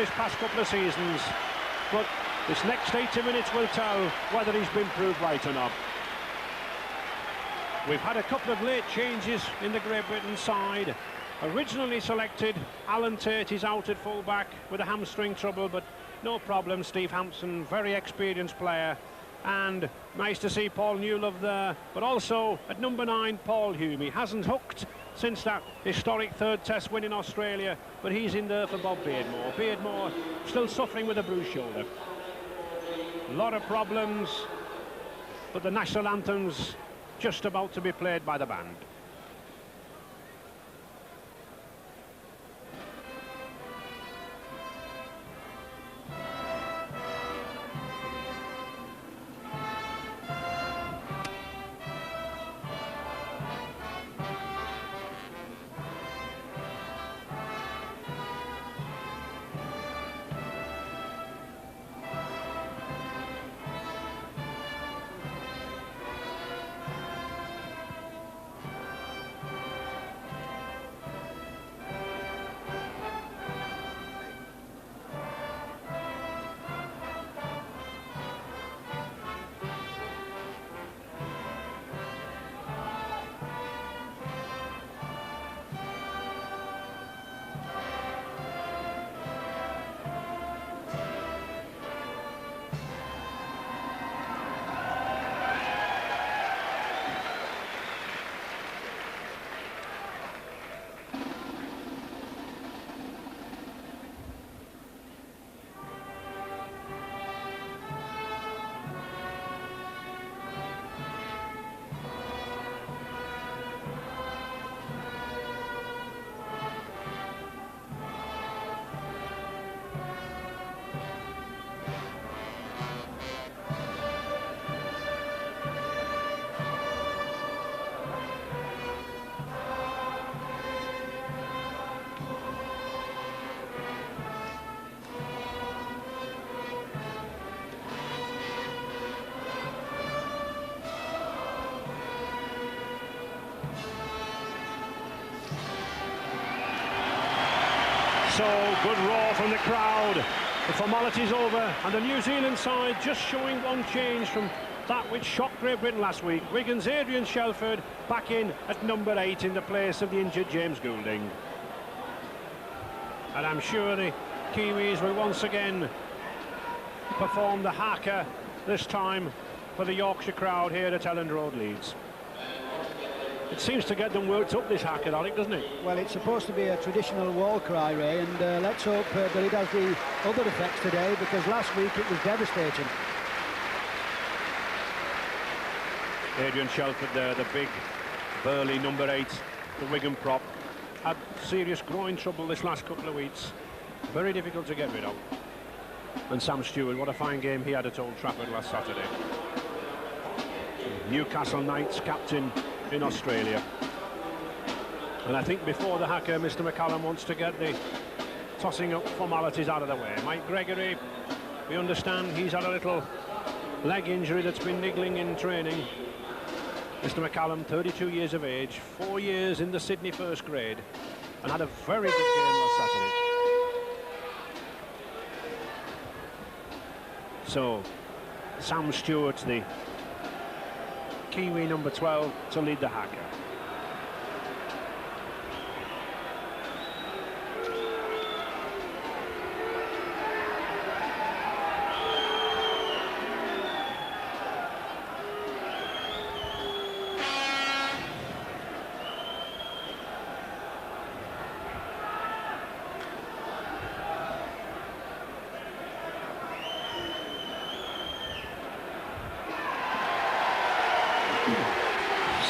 his past couple of seasons, but this next 80 minutes will tell whether he's been proved right or not. We've had a couple of late changes in the Great Britain side. Originally selected, Alan Tate is out at full-back with a hamstring trouble, but no problem. Steve Hampson, very experienced player. And nice to see Paul Newlove there, but also at number 9, Paul Hume. He hasn't hooked since that historic third test win in Australia, but he's in there for Bob Beardmore. Beardmore still suffering with a bruised shoulder. A lot of problems, but the national anthem's just about to be played by the band. So, good roar from the crowd. The formality's over, and the New Zealand side just showing one change from that which shocked Great Britain last week. Wigan's Adrian Shelford back in at number 8 in the place of the injured James Goulding. And I'm sure the Kiwis will once again perform the haka, this time for the Yorkshire crowd here at Elland Road, Leeds. It seems to get them worked up, this haka, Alec, doesn't it? Well, it's supposed to be a traditional wall cry, Ray, and let's hope that it has the other effects today, because last week it was devastating. Adrian Shelford there, the big, burly number 8, the Wigan prop, had serious groin trouble this last couple of weeks. Very difficult to get rid of. And Sam Stewart, what a fine game he had at Old Trafford last Saturday. Newcastle Knights captain in Australia. And I think before the haka, Mr. McCallum wants to get the tossing up formalities out of the way. Mike Gregory, we understand he's had a little leg injury that's been niggling in training. Mr. McCallum, 32 years of age, 4 years in the Sydney first grade, and had a very good game last Saturday. So, Sam Stewart, the Kiwi number 12, to lead the haka.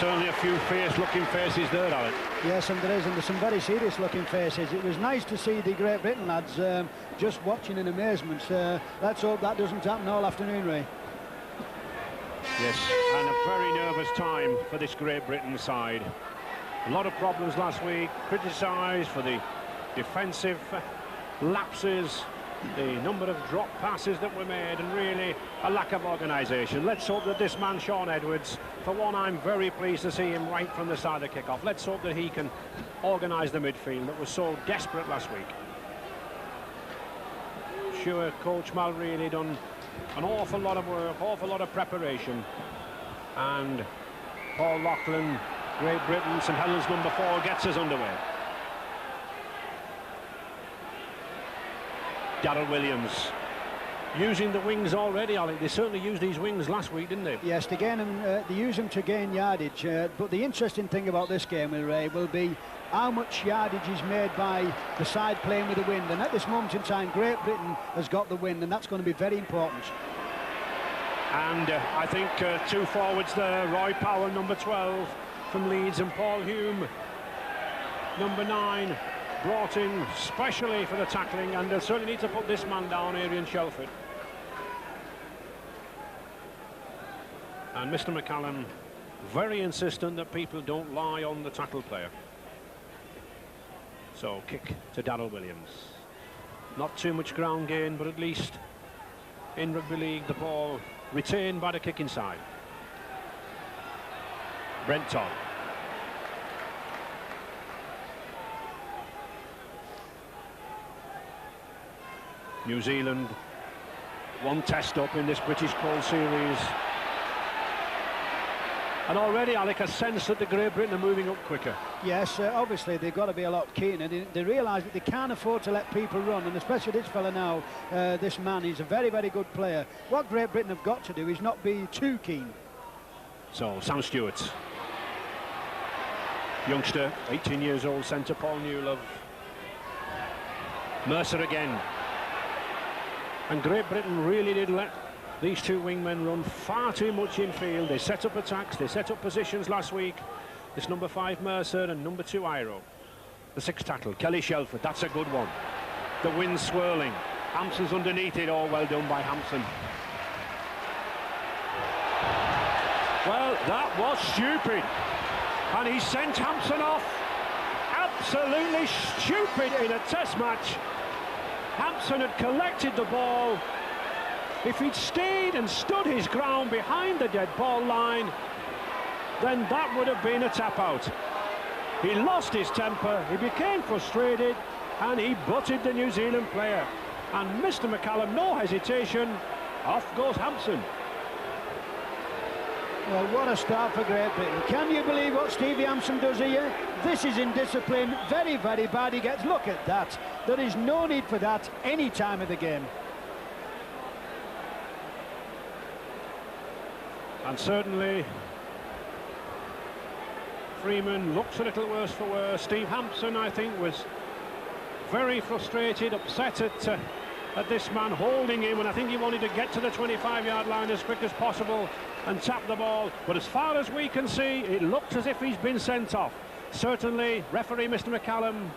Certainly a few fierce-looking faces there, Alan. Yes, and there is, and there's some very serious-looking faces. It was nice to see the Great Britain lads just watching in amazement. Let's hope that doesn't happen all afternoon, Ray. Yes, and a very nervous time for this Great Britain side. A lot of problems last week, criticised for the defensive lapses, the number of drop passes that were made, and really a lack of organisation. Let's hope that this man, Sean Edwards, for one, I'm very pleased to see him right from the side of the kick-off. Let's hope that he can organise the midfield that was so desperate last week. sure Coach Mulready done an awful lot of work, awful lot of preparation. And Paul Loughlin, Great Britain, St Helens number 4, gets us underway. Darryl Williams using the wings already, Alec. They certainly used these wings last week, didn't they? Yes, they use them to gain yardage. But the interesting thing about this game, Ray, will be how much yardage is made by the side playing with the wind. And at this moment in time, Great Britain has got the wind, and that's going to be very important. And I think 2 forwards there, Roy Powell, number 12 from Leeds, and Paul Hume, number 9, brought in specially for the tackling, and they'll certainly need to put this man down, Adrian Shelford. And Mr. McCallum very insistent that people don't lie on the tackle player. So kick to Darryl Williams. Not too much ground gain, but at least in rugby league the ball retained by the kicking side. Brent Todd. New Zealand, 1 test up in this British Cold Series. And already, Alec, a sense that the Great Britain are moving up quicker. Yes, obviously they've got to be a lot keener. They realise that they can't afford to let people run, and especially this fella now, this man, he's a very, very good player. What Great Britain have got to do is not be too keen. So, Sam Stewart. Youngster, 18 years old, centre Paul Newlove. Mercer again. And Great Britain really did let these 2 wingmen run far too much in field. They set up attacks, they set up positions last week. This number 5 Mercer and number 2 Iro. The 6th tackle, Kelly Shelford, that's a good one. The wind swirling. Hampson's underneath it, all well done by Hampson. Well, that was stupid. And he sent Hampson off. Absolutely stupid in a test match. Hampson had collected the ball. If he'd stayed and stood his ground behind the dead ball line, then that would have been a tap out. He lost his temper, he became frustrated, and he butted the New Zealand player. And Mr. McCallum, no hesitation, off goes Hampson. Well, what a start for Great Britain. Can you believe what Stevie Hampson does here? This is indiscipline, very, very bad. He gets, look at that. There is no need for that any time of the game. And certainly Freeman looks a little worse for wear. Steve Hampson, I think, was very frustrated, upset at this man holding him, and I think he wanted to get to the 25-yard line as quick as possible and tap the ball. But as far as we can see, it looks as if he's been sent off. Certainly, referee Mr. McCallum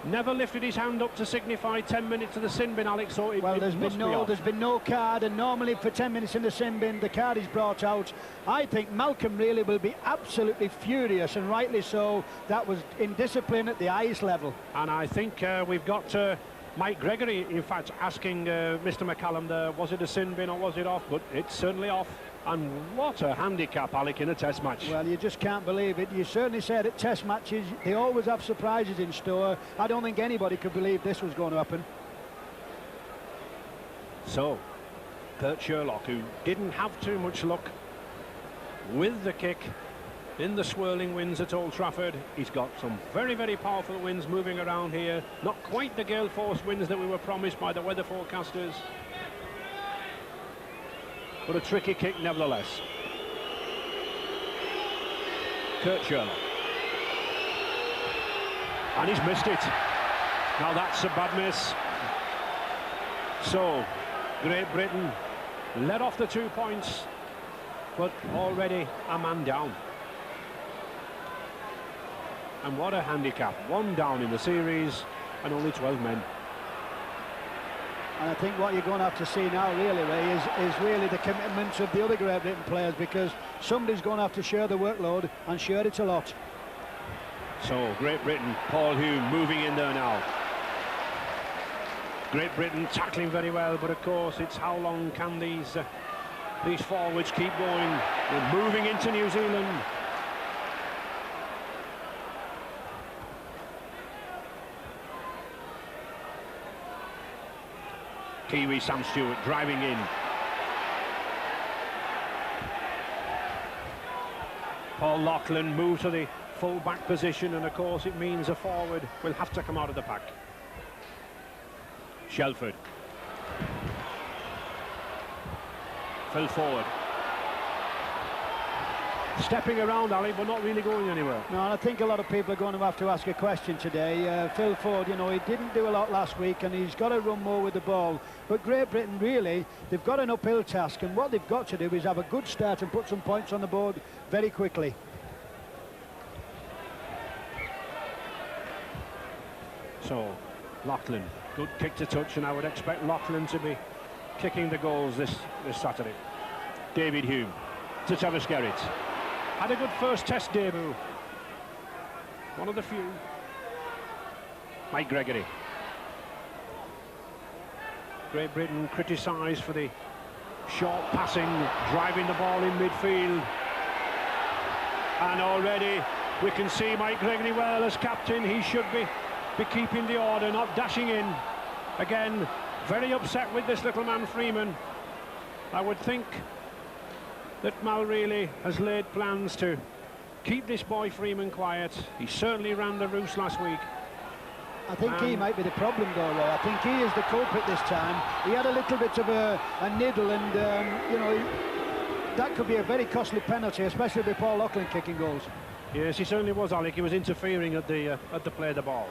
never lifted his hand up to signify 10 minutes to the sin bin, Alex. So there's been no card, and normally for 10 minutes in the sin bin the card is brought out. I think Malcolm really will be absolutely furious, and rightly so. That was indiscipline at the highest level. And I think we've got Mike Gregory, in fact, asking Mr. McCallum there, was it a sin bin or was it off? But it's certainly off. And what a handicap, Alec, in a test match. Well, you just can't believe it. You certainly said at test matches, they always have surprises in store. I don't think anybody could believe this was going to happen. So, Kurt Sherlock, who didn't have too much luck with the kick in the swirling winds at Old Trafford, he's got some very, very powerful winds moving around here. Not quite the gale force winds that we were promised by the weather forecasters, but a tricky kick nevertheless. Kurt Sherlock. And he's missed it. Now that's a bad miss. So, Great Britain let off the 2 points, but already a man down. And what a handicap. 1 down in the series and only 12 men. And I think what you're going to have to see now, really, Ray, is really the commitment of the other Great Britain players, because somebody's going to have to share the workload, and share it a lot. So, Great Britain, Paul Hume moving in there now. Great Britain tackling very well, but of course it's how long can these forwards keep going. They're moving into New Zealand. Kiwi Sam Stewart driving in. Paul Loughlin moved to the full-back position, and of course it means a forward will have to come out of the pack. Shelford. Phil forward. Stepping around, Ali, but not really going anywhere. No, and I think a lot of people are going to have to ask a question today. Phil Ford, you know, he didn't do a lot last week, and he's got to run more with the ball. But Great Britain, really, they've got an uphill task, and what they've got to do is have a good start and put some points on the board very quickly. So, Loughlin, good kick to touch, and I would expect Loughlin to be kicking the goals this Saturday. David Hume to Travis Gerrits. Had a good first test debut. One of the few. Mike Gregory. Great Britain criticised for the short passing, driving the ball in midfield. And already we can see Mike Gregory well as captain. He should be keeping the order, not dashing in. Again, very upset with this little man, Freeman. I would think that Mal really has laid plans to keep this boy Freeman quiet. He certainly ran the roost last week. I think he might be the problem, though, Roy. I think he is the culprit this time. He had a little bit of a niddle, and you know, that could be a very costly penalty, especially with Paul Loughlin kicking goals. Yes, he certainly was, Alec. He was interfering at the play of the ball.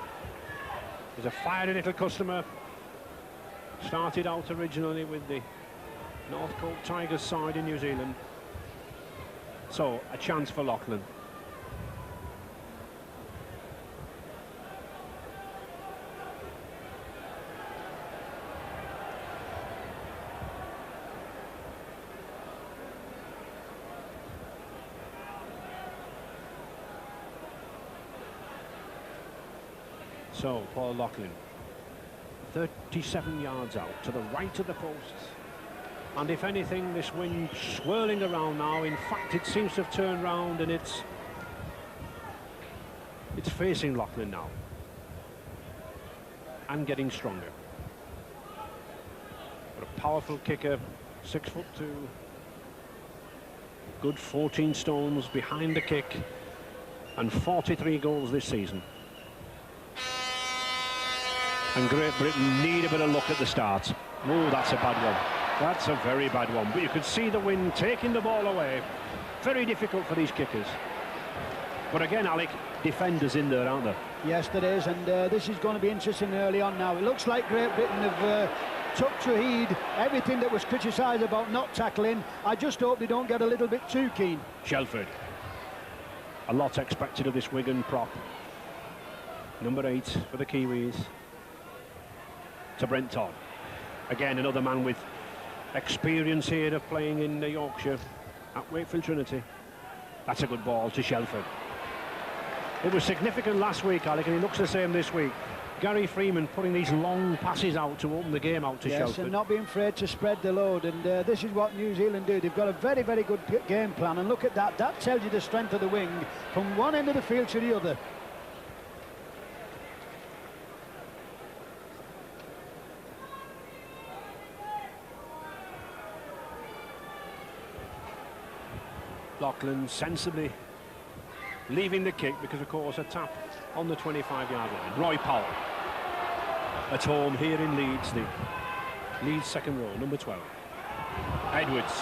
He's a fiery little customer. Started out originally with the North Coast Tigers side in New Zealand. So, a chance for Loughlin. So, Paul Loughlin, 37 yards out to the right of the posts. And if anything, this wind swirling around now, in fact it seems to have turned round, and it's facing Loughlin now. And getting stronger. But a powerful kicker, 6'2". Good 14 stones behind the kick, and 43 goals this season. And Great Britain need a bit of luck at the start. Oh, that's a bad one. That's a very bad one. But you could see the wind taking the ball away. Very difficult for these kickers. But again, Alec, defenders in there, aren't there? Yes, there is, and this is going to be interesting early on now. It looks like Great Britain have took to heed everything that was criticised about not tackling. I just hope they don't get a little bit too keen. Shelford. A lot expected of this Wigan prop. Number 8 for the Kiwis. To Brent Todd. Again, another man with experience here of playing in Yorkshire at Wakefield Trinity. That's a good ball to Shelford. It was significant last week, Alec, and he looks the same this week. Gary Freeman putting these long passes out to open the game out to Shelford. Yes, and not being afraid to spread the load, and this is what New Zealand do. They've got a very, very good game plan, and look at that. That tells you the strength of the wing from one end of the field to the other. Loughlin sensibly leaving the kick because, of course, a tap on the 25-yard line. Roy Powell at home here in Leeds, the Leeds second row, number 12. Edwards.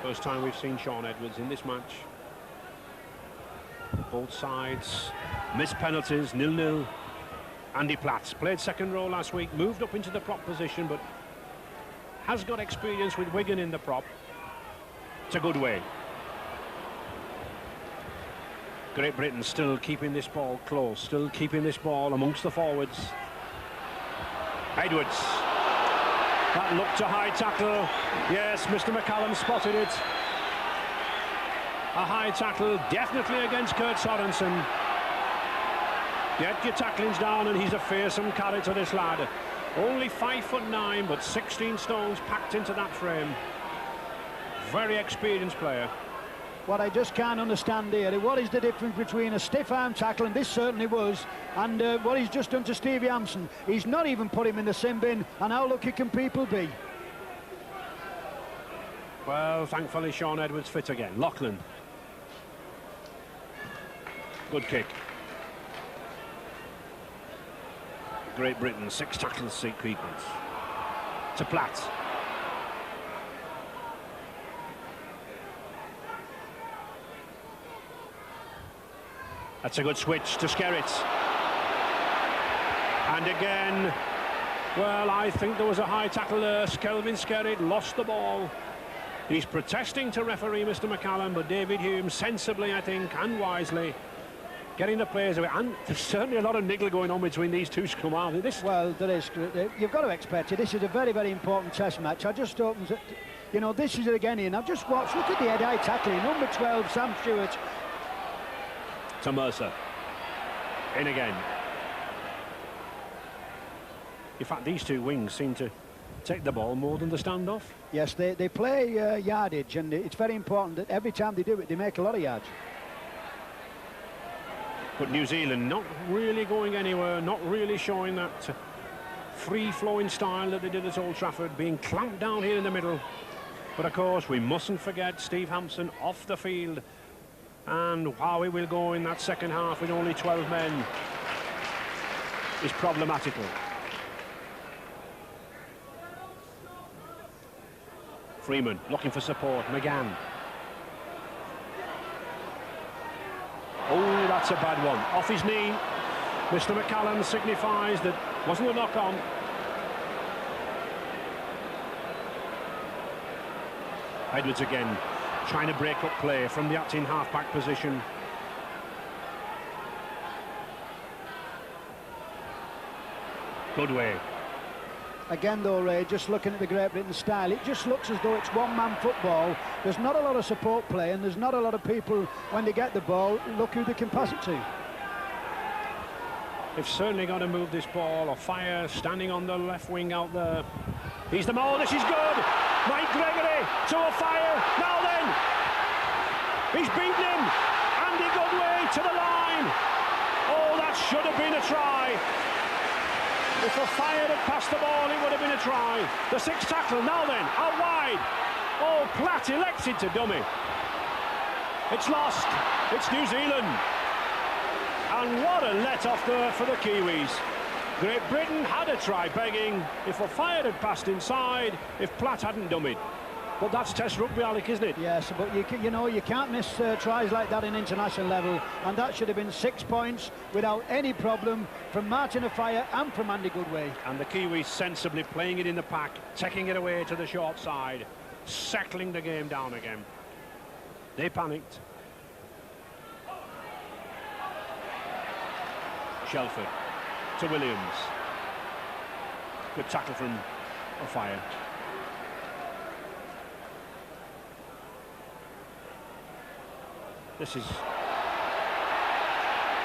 First time we've seen Sean Edwards in this match. Both sides missed penalties, 0-0. Andy Platts played second row last week, moved up into the prop position, but has got experience with Wigan in the prop. It's a good way. Great Britain still keeping this ball close, still keeping this ball amongst the forwards. Edwards. That looked a high tackle. Yes, Mr. McCallum spotted it. A high tackle, definitely against Kurt Sorensen. Get your tacklings down, and he's a fearsome character, this lad. Only 5'9", but 16 stones packed into that frame. Very experienced player. what I just can't understand here, what is the difference between a stiff arm tackle, and this certainly was, and what he's just done to Stevie Hampson? He's not even put him in the sin bin, and how lucky can people be? Well, thankfully Sean Edwards fit again. Lachlan. Good kick. Great Britain, 6 tackles sequence. To Platt. That's a good switch to Skerritt. And again, well, I think there was a high tackle there. Kelvin Skerritt lost the ball. He's protesting to referee Mr. McCallum, but David Hume sensibly, I think, and wisely, getting the players away. And there's certainly a lot of niggle going on between these two scrum halves. Well, there is. You've got to expect it. This is a very, very important test match. I just opened it. You know, this is it again here. Now just watch. Look at the head-high tackling. Number 12, Sam Stewart. To Mercer. In again. In fact, these two wings seem to take the ball more than the standoff. Yes, they play yardage, and it's very important that every time they do it, they make a lot of yards. But New Zealand not really going anywhere, not really showing that free-flowing style that they did at Old Trafford, being clamped down here in the middle. But of course, we mustn't forget Steve Hampson off the field, and how he will go in that second half with only 12 men is problematical. Freeman looking for support. McGann. Oh, that's a bad one. Off his knee. Mr. McCallum signifies that wasn't a knock-on. Edwards again, trying to break up play from the acting half-back position. Goodway. Again, though, Ray, just looking at the Great Britain style, it just looks as though it's one-man football. There's not a lot of support play, and there's not a lot of people, when they get the ball, look who they can pass it to. They've certainly got to move this ball. Or Fire standing on the left wing out there. He's the ball. This is good. Mike Gregory to a Fire. Now then, he's beaten him. Andy Goodway to the line. Oh, that should have been a try. If a Fire had passed the ball, it would have been a try. The 6th tackle, now then, out wide. Oh, Platt elected to dummy. It's lost. It's New Zealand. And what a let-off there for the Kiwis. Great Britain had a try begging. If a Fire had passed inside, if Platt hadn't dummied. But that's Test rugby, Alec, isn't it? Yes, but you know, you can't miss tries like that in international level, and that should have been 6 points without any problem from Martin Offiah and from Andy Goodway. And the Kiwis sensibly playing it in the pack, taking it away to the short side, settling the game down again. They panicked. Shelford to Williams. Good tackle from Offiah. This is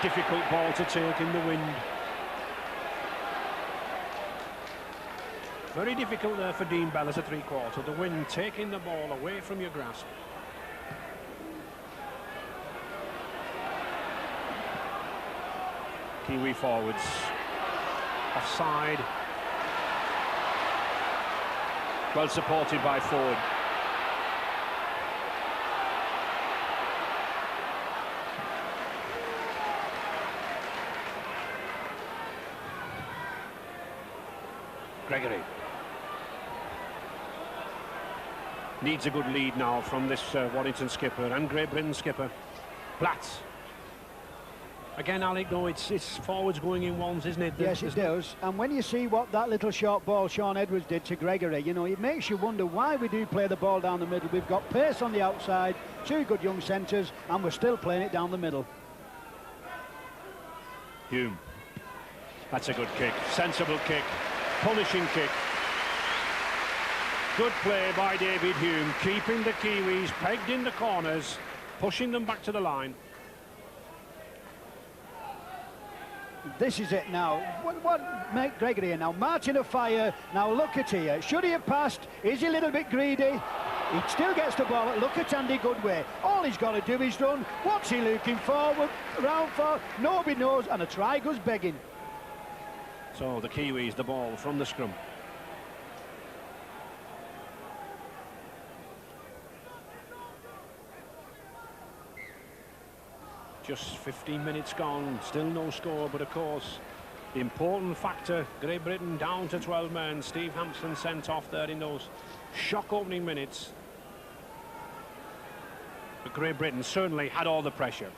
difficult ball to take in the wind. Very difficult there for Dean Bell as a three-quarter. The wind taking the ball away from your grasp. Kiwi forwards. Offside. Well supported by Ford. Gregory needs a good lead now from this Warrington skipper and Great Britain skipper. Platt. Again, Alec, though, it's forwards going in ones, isn't it? Yes, it does. And when you see what that little short ball Sean Edwards did to Gregory, you know, it makes you wonder why we do play the ball down the middle. We've got pace on the outside, 2 good young centres, and we're still playing it down the middle. Hume. That's a good kick. Sensible kick. Punishing kick. Good play by David Hume, keeping the Kiwis pegged in the corners, pushing them back to the line. This is it now. What make Gregory now? Martin Offiah. Now look at here. Should he have passed? Is he a little bit greedy? He still gets the ball. Look at Andy Goodway. All he's got to do is run. What's he looking forward, around for? Nobody knows, and a try goes begging. So the Kiwis, the ball from the scrum. Just 15 minutes gone, still no score, but of course, the important factor, Great Britain down to 12 men. Steve Hampson sent off there in those shock opening minutes. But Great Britain certainly had all the pressure.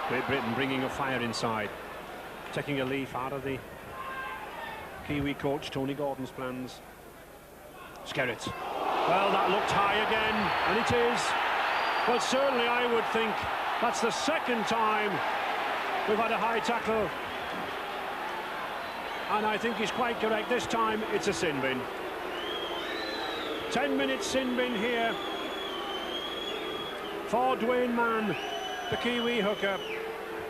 Great Britain bringing a fire inside, taking a leaf out of the Kiwi coach Tony Gordon's plans. Skerritt. Well, that looked high again, and it is. But certainly I would think that's the second time we've had a high tackle. And I think he's quite correct. This time it's a sin bin. 10-minute sin bin here for Dwayne Mann, the Kiwi hooker.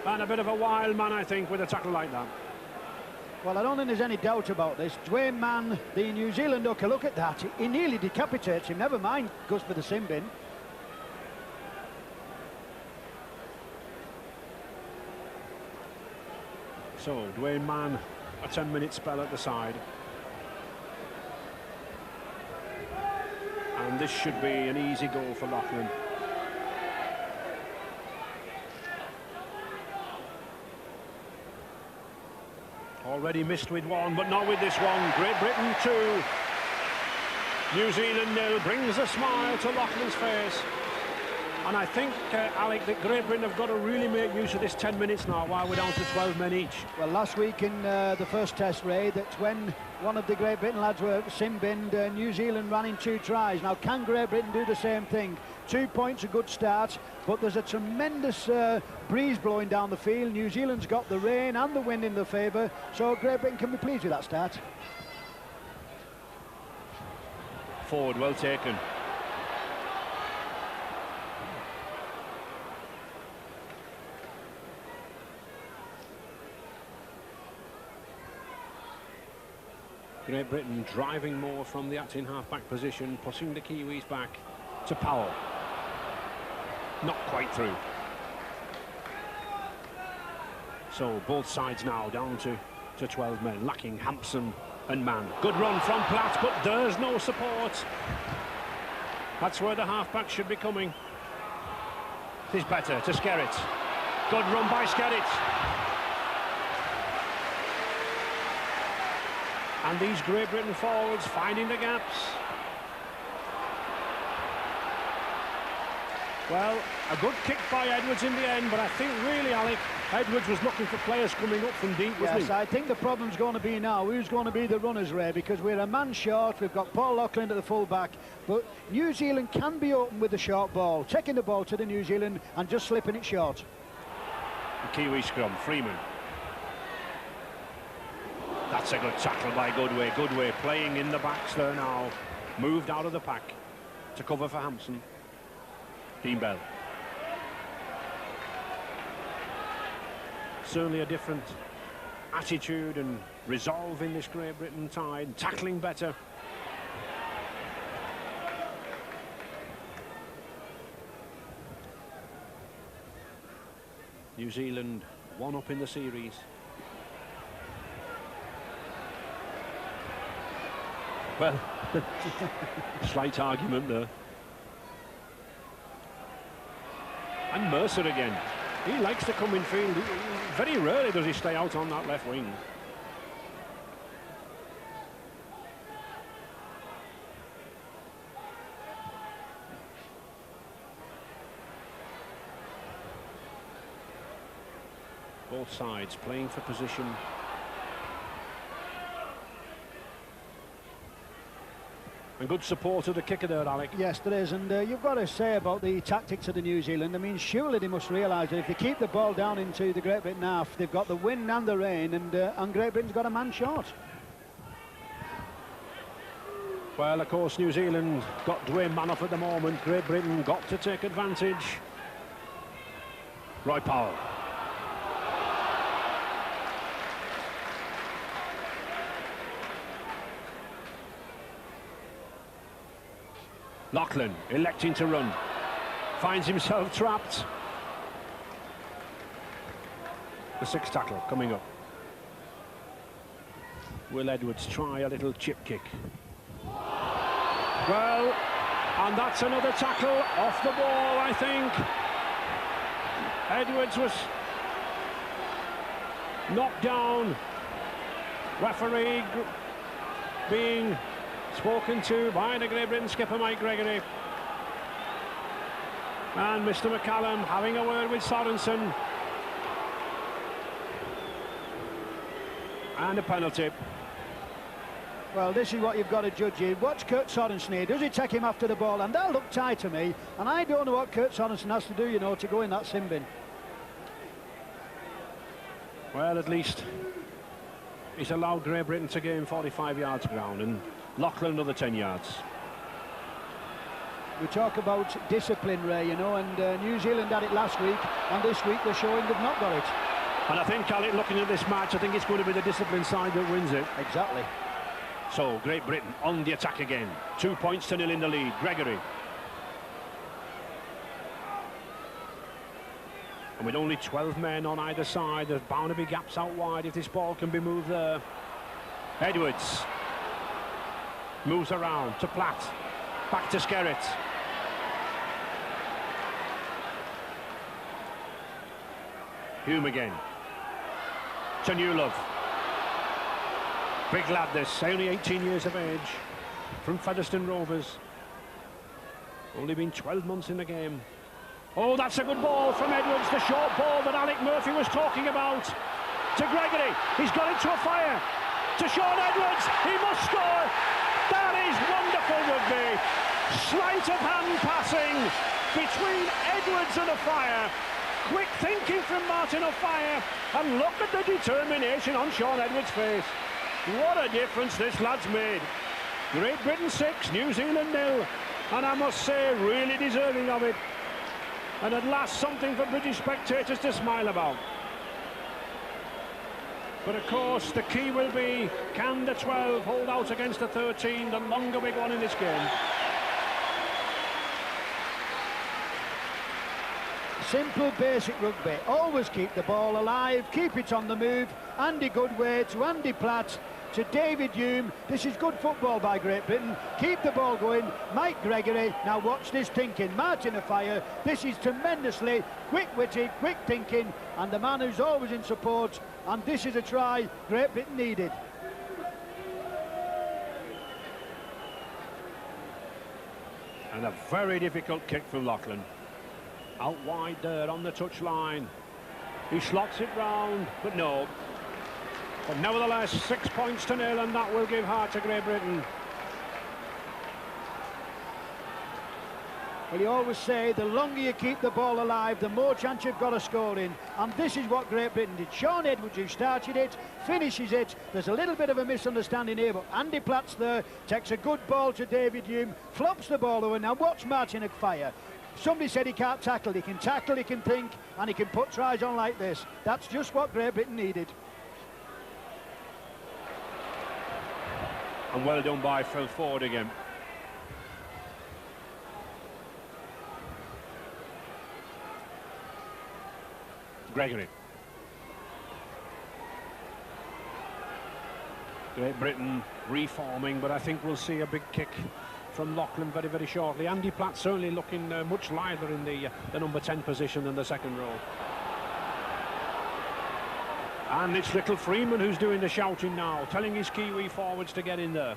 And a bit of a wild man, I think, with a tackle like that. Well, I don't think there's any doubt about this. Dwayne Mann, the New Zealand hooker, look at that. He nearly decapitates him. Never mind, goes for the sin bin. So, Dwayne Mann, a 10-minute spell at the side. And this should be an easy goal for Lachlan. Already missed with one, but not with this one. Great Britain 2. New Zealand 0. Brings a smile to Lachlan's face. And I think, Alec, that Great Britain have got to really make use of this 10 minutes now while we're down to 12 men each. Well, last week in the first test, Ray, that's when one of the Great Britain lads were sin-binned, New Zealand ran in 2 tries. Now, can Great Britain do the same thing? 2 points, a good start, but there's a tremendous breeze blowing down the field. New Zealand's got the rain and the wind in their favour, so Great Britain can be pleased with that start. Forward, well taken. Great Britain driving more from the acting half-back position, pushing the Kiwis back to Powell. Not quite through. So both sides now down to 12 men, lacking Hampson and Mann. Good run from Platt, but there's no support. That's where the half-back should be coming. It is better to Skerritt. Good run by Skerritt. And these Great Britain forwards finding the gaps. Well, a good kick by Edwards in the end, but I think really, Alec, Edwards was looking for players coming up from deep, wasn't he? Yes, I think the problem's going to be now who's going to be the runners, Ray, because we're a man short. We've got Paul Lachlan at the full-back, but New Zealand can be open with the short ball, taking the ball to the New Zealand and just slipping it short. The Kiwi scrum, Freeman. That's a good tackle by Goodway. Goodway playing in the backs there now. Moved out of the pack to cover for Hampson. Dean Bell. Certainly a different attitude and resolve in this Great Britain side. Tackling better. New Zealand 1 up in the series. Well, slight argument there. And Mercer again. He likes to come in field. Very rarely does he stay out on that left wing. Both sides playing for position. And good support of the kicker there, Alec. Yes, there is, and you've got to say about the tactics of the New Zealand. I mean, surely they must realise that if they keep the ball down into the Great Britain half, they've got the wind and the rain, and Great Britain's got a man short. Well, of course, New Zealand got Dwayne Mann off at the moment. Great Britain got to take advantage. Roy Powell. Loughlin electing to run. Finds himself trapped. The sixth tackle coming up. Will Edwards try a little chip kick? Well, and that's another tackle off the ball, I think. Edwards was knocked down. Referee being spoken to by the Great Britain skipper Mike Gregory. And Mr. McCallum having a word with Sorensen. And a penalty. Well, this is what you've got to judge here. Watch Kurt Sorensen here. Does he take him after the ball? And that looked tight to me. And I don't know what Kurt Sorensen has to do, you know, to go in that sin bin. Well, at least he's allowed Great Britain to gain 45 yards ground and Loughlin another 10 yards. We talk about discipline, Ray, you know, and New Zealand had it last week, and this week they're showing they've not got it. And I think, Alec, looking at this match, I think it's going to be the disciplined side that wins it. Exactly. So, Great Britain on the attack again. 2 points to 0 in the lead. Gregory. And with only 12 men on either side, there's bound to be gaps out wide if this ball can be moved there. Edwards moves around to Platt. Back to Skerritt. Hume again. To Newlove. Big lad this, only 18 years of age. From Featherstone Rovers. Only been 12 months in the game. Oh, that's a good ball from Edwards, the short ball that Alec Murphy was talking about. To Gregory, he's got into a fire. To Sean Edwards, he must score. That is wonderful rugby. Sleight of hand passing between Edwards and O'Fire. Quick thinking from Martin O'Fire, and look at the determination on Sean Edwards' face. What a difference this lad's made. Great Britain 6, New Zealand 0, and I must say, really deserving of it. And at last, something for British spectators to smile about. But of course, the key will be, can the 12 hold out against the 13, the longer big one in this game? Simple, basic rugby. Always keep the ball alive, keep it on the move. Andy Goodway to Andy Platt to David Hume. This is good football by Great Britain. Keep the ball going. Mike Gregory. Now watch this thinking. Martin O'Fire. This is tremendously quick-witted, quick thinking, and the man who's always in support. And this is a try Great Britain needed. And a very difficult kick from Loughlin. Out wide there on the touchline. He slots it round, but no. But nevertheless, 6 points to 0, and that will give heart to Great Britain. Well, you always say the longer you keep the ball alive, the more chance you've got of scoring. And this is what Great Britain did. Sean Edwards, who started it, finishes it. There's a little bit of a misunderstanding here, but Andy Platt's there, takes a good ball to David Hume, flops the ball away. Now watch Martin O'Fire. Somebody said he can't tackle. He can tackle, he can think, and he can put tries on like this. That's just what Great Britain needed. And well done by Phil Ford again. Gregory. Great Britain reforming, but I think we'll see a big kick from Loughlin very, very shortly. Andy Platt certainly looking much livelier in the number 10 position in the second row. And it's little Freeman who's doing the shouting now, telling his Kiwi forwards to get in there.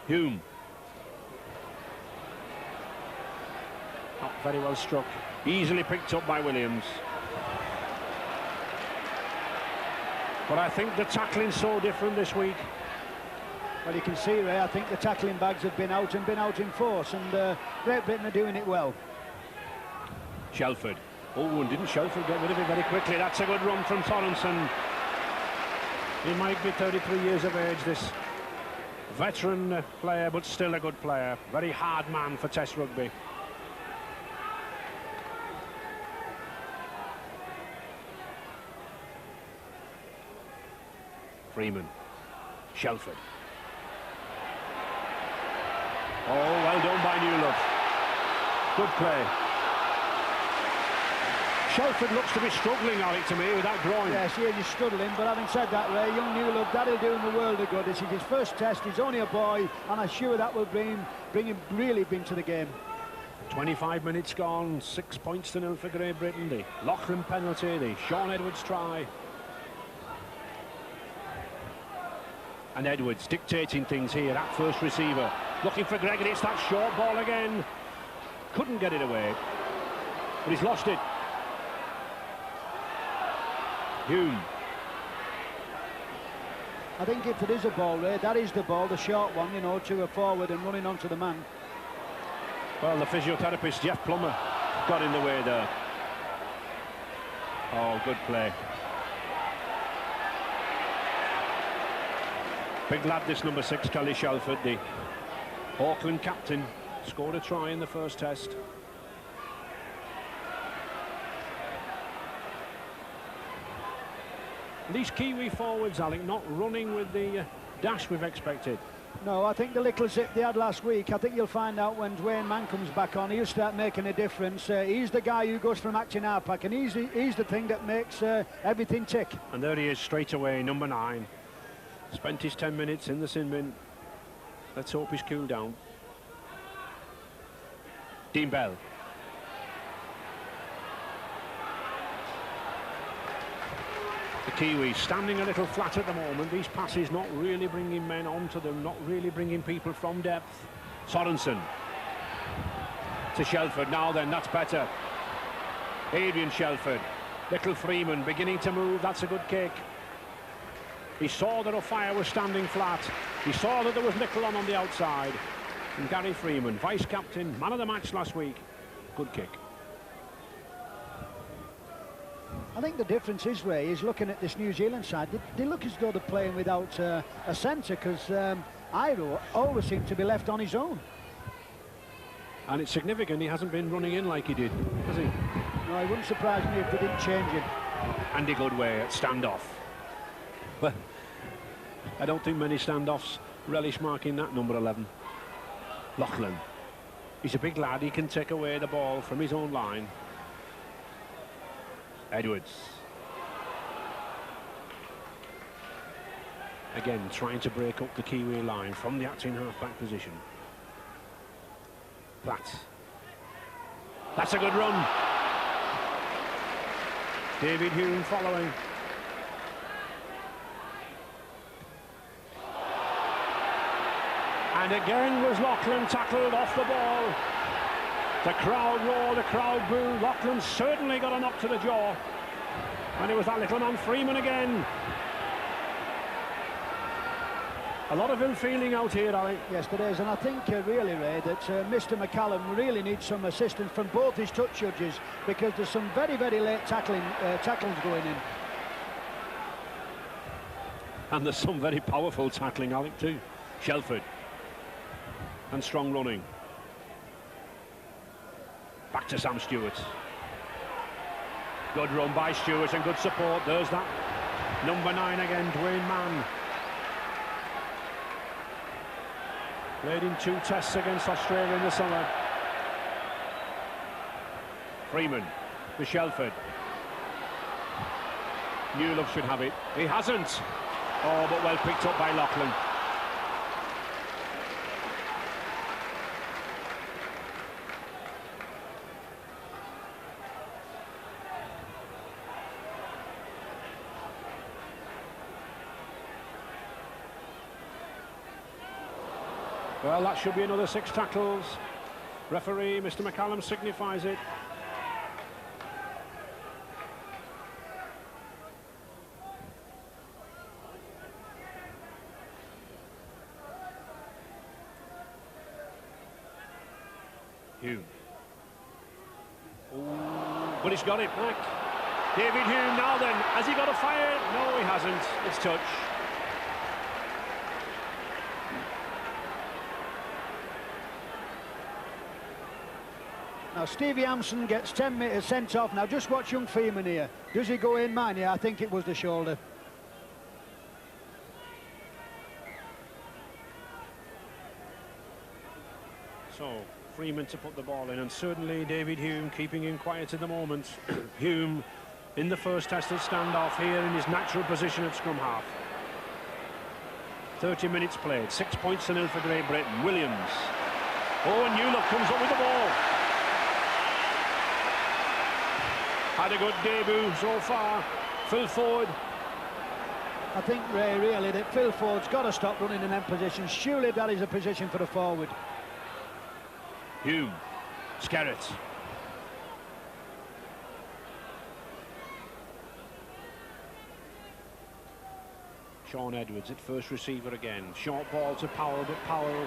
Hume. Not very well struck. Easily picked up by Williams. But I think the tackling's so different this week. Well, you can see, Ray, I think the tackling bags have been out in force, and Great Britain are doing it well. Shelford. Oh, and didn't Shelford get rid of it very quickly? That's a good run from Sorensen. He might be 33 years of age, this veteran player, but still a good player. Very hard man for Test rugby. Freeman. Shelford. Oh, well done by Newlove. Good play. Shelford looks to be struggling, Alec, to me, with that groin. Yes, he is struggling, but having said that, Ray, young Newlove, that'll do him a world of good. This is his first test, he's only a boy, and I'm sure that will bring him really into the game. 25 minutes gone, 6 points to 0 for Great Britain. The Loughran penalty, the Sean Edwards try. And Edwards dictating things here at first receiver. Looking for Gregory, it's that short ball again. Couldn't get it away, but he's lost it. Hume. I think if it is a ball, Ray, that is the ball, the short one, you know, to a forward and running onto the man. Well, the physiotherapist, Jeff Plummer, got in the way there. Oh, good play. Big lad, this number 6, Kelly Shelford, the Auckland captain, scored a try in the first test. These Kiwi forwards, Alec, not running with the dash we've expected. No, I think the little zip they had last week, I think you'll find out when Dwayne Mann comes back on, he'll start making a difference. He's the guy who goes from acting our pack, and he's the thing that makes everything tick. And there he is straight away, number 9. Spent his 10 minutes in the sin bin. Let's hope he's cooled down. Dean Bell. The Kiwis standing a little flat at the moment. These passes not really bringing men onto them, not really bringing people from depth. Sorensen to Shelford. Now then, that's better. Adrian Shelford. Little Freeman beginning to move. That's a good kick. He saw that O'Fire was standing flat. He saw that there was little on the outside. And Gary Freeman, vice-captain, man of the match last week. Good kick. I think the difference is, Ray, is looking at this New Zealand side. They look as though they're playing without a centre, because Iro always seemed to be left on his own. And it's significant he hasn't been running in like he did, has he? No, it wouldn't surprise me if they didn't change him. Andy Goodway at standoff. Well, I don't think many standoffs relish marking that number 11. Loughran. He's a big lad, he can take away the ball from his own line. Edwards. Again, trying to break up the Kiwi line from the acting half-back position. Platt. That's a good run. David Hume following. And again was Loughran tackled off the ball. The crowd roar, the crowd boo. Loughran certainly got a knock to the jaw. And it was that little man Freeman again. A lot of ill feeling out here, Alec. Yes, there is, and I think really, Ray, that Mr. McCallum really needs some assistance from both his touch judges, because there's some very, very late tackles going in. And there's some very powerful tackling, Alec, too. Shelford. And strong running. Back to Sam Stewart. Good run by Stewart and good support. There's that number 9 again, Dwayne Mann. Played in 2 tests against Australia in the summer. Freeman to Shelford. Newlove should have it. He hasn't. Oh, but well picked up by Loughran. Well, that should be another 6 tackles. Referee, Mr. McCallum, signifies it. Hume. Ooh, but he's got it back. David Hume now then. Has he got a fire? No, he hasn't. It's touch. Now Stevie Hampson gets 10 metres sent off. Now just watch young Freeman here. Does he go in? Mine? Yeah, I think it was the shoulder. Freeman to put the ball in, and certainly David Hume keeping him quiet at the moment. Hume in the first tested standoff here in his natural position at scrum half. 30 minutes played, 6 points to 0 for Great Britain. Williams. Oh, and Newlock comes up with the ball. Had a good debut so far. Phil Ford. I think, Ray, really, that Phil Ford's got to stop running in them positions. Surely that is a position for the forward. Hume. Skerritt. Sean Edwards at first receiver again. Short ball to Powell, but Powell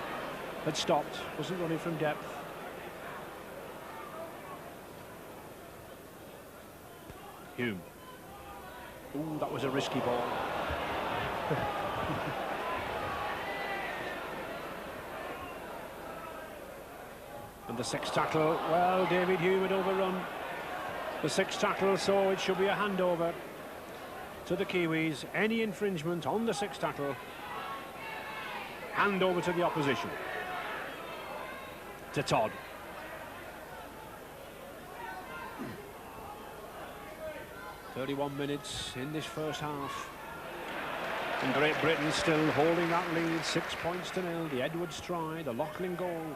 had stopped. Wasn't running from depth. Hume. Ooh, that was a risky ball. And the sixth tackle, well, David Hume had overrun the sixth tackle, so it should be a handover to the Kiwis. Any infringement on the sixth tackle, hand over to the opposition. To Todd. "31 minutes in this first half. And Great Britain still holding that lead, 6 points to 0. The Edwards try, the Loughlin goal.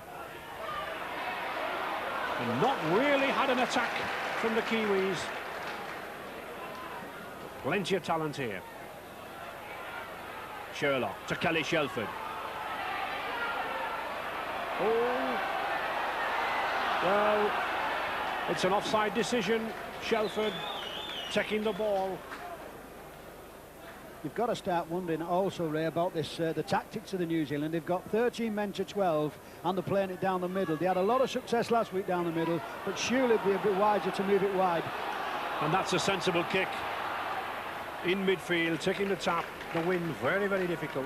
And not really had an attack from the Kiwis. Plenty of talent here. Sherlock to Kelly Shelford. Oh, well, it's an offside decision. Shelford taking the ball. You've got to start wondering also, Ray, about this the tactics of the New Zealand. They've got 13 men to 12 and they're playing it down the middle. They had a lot of success last week down the middle, but surely it'd be a bit wiser to move it wide. And that's a sensible kick in midfield, taking the tap. The win very, very difficult.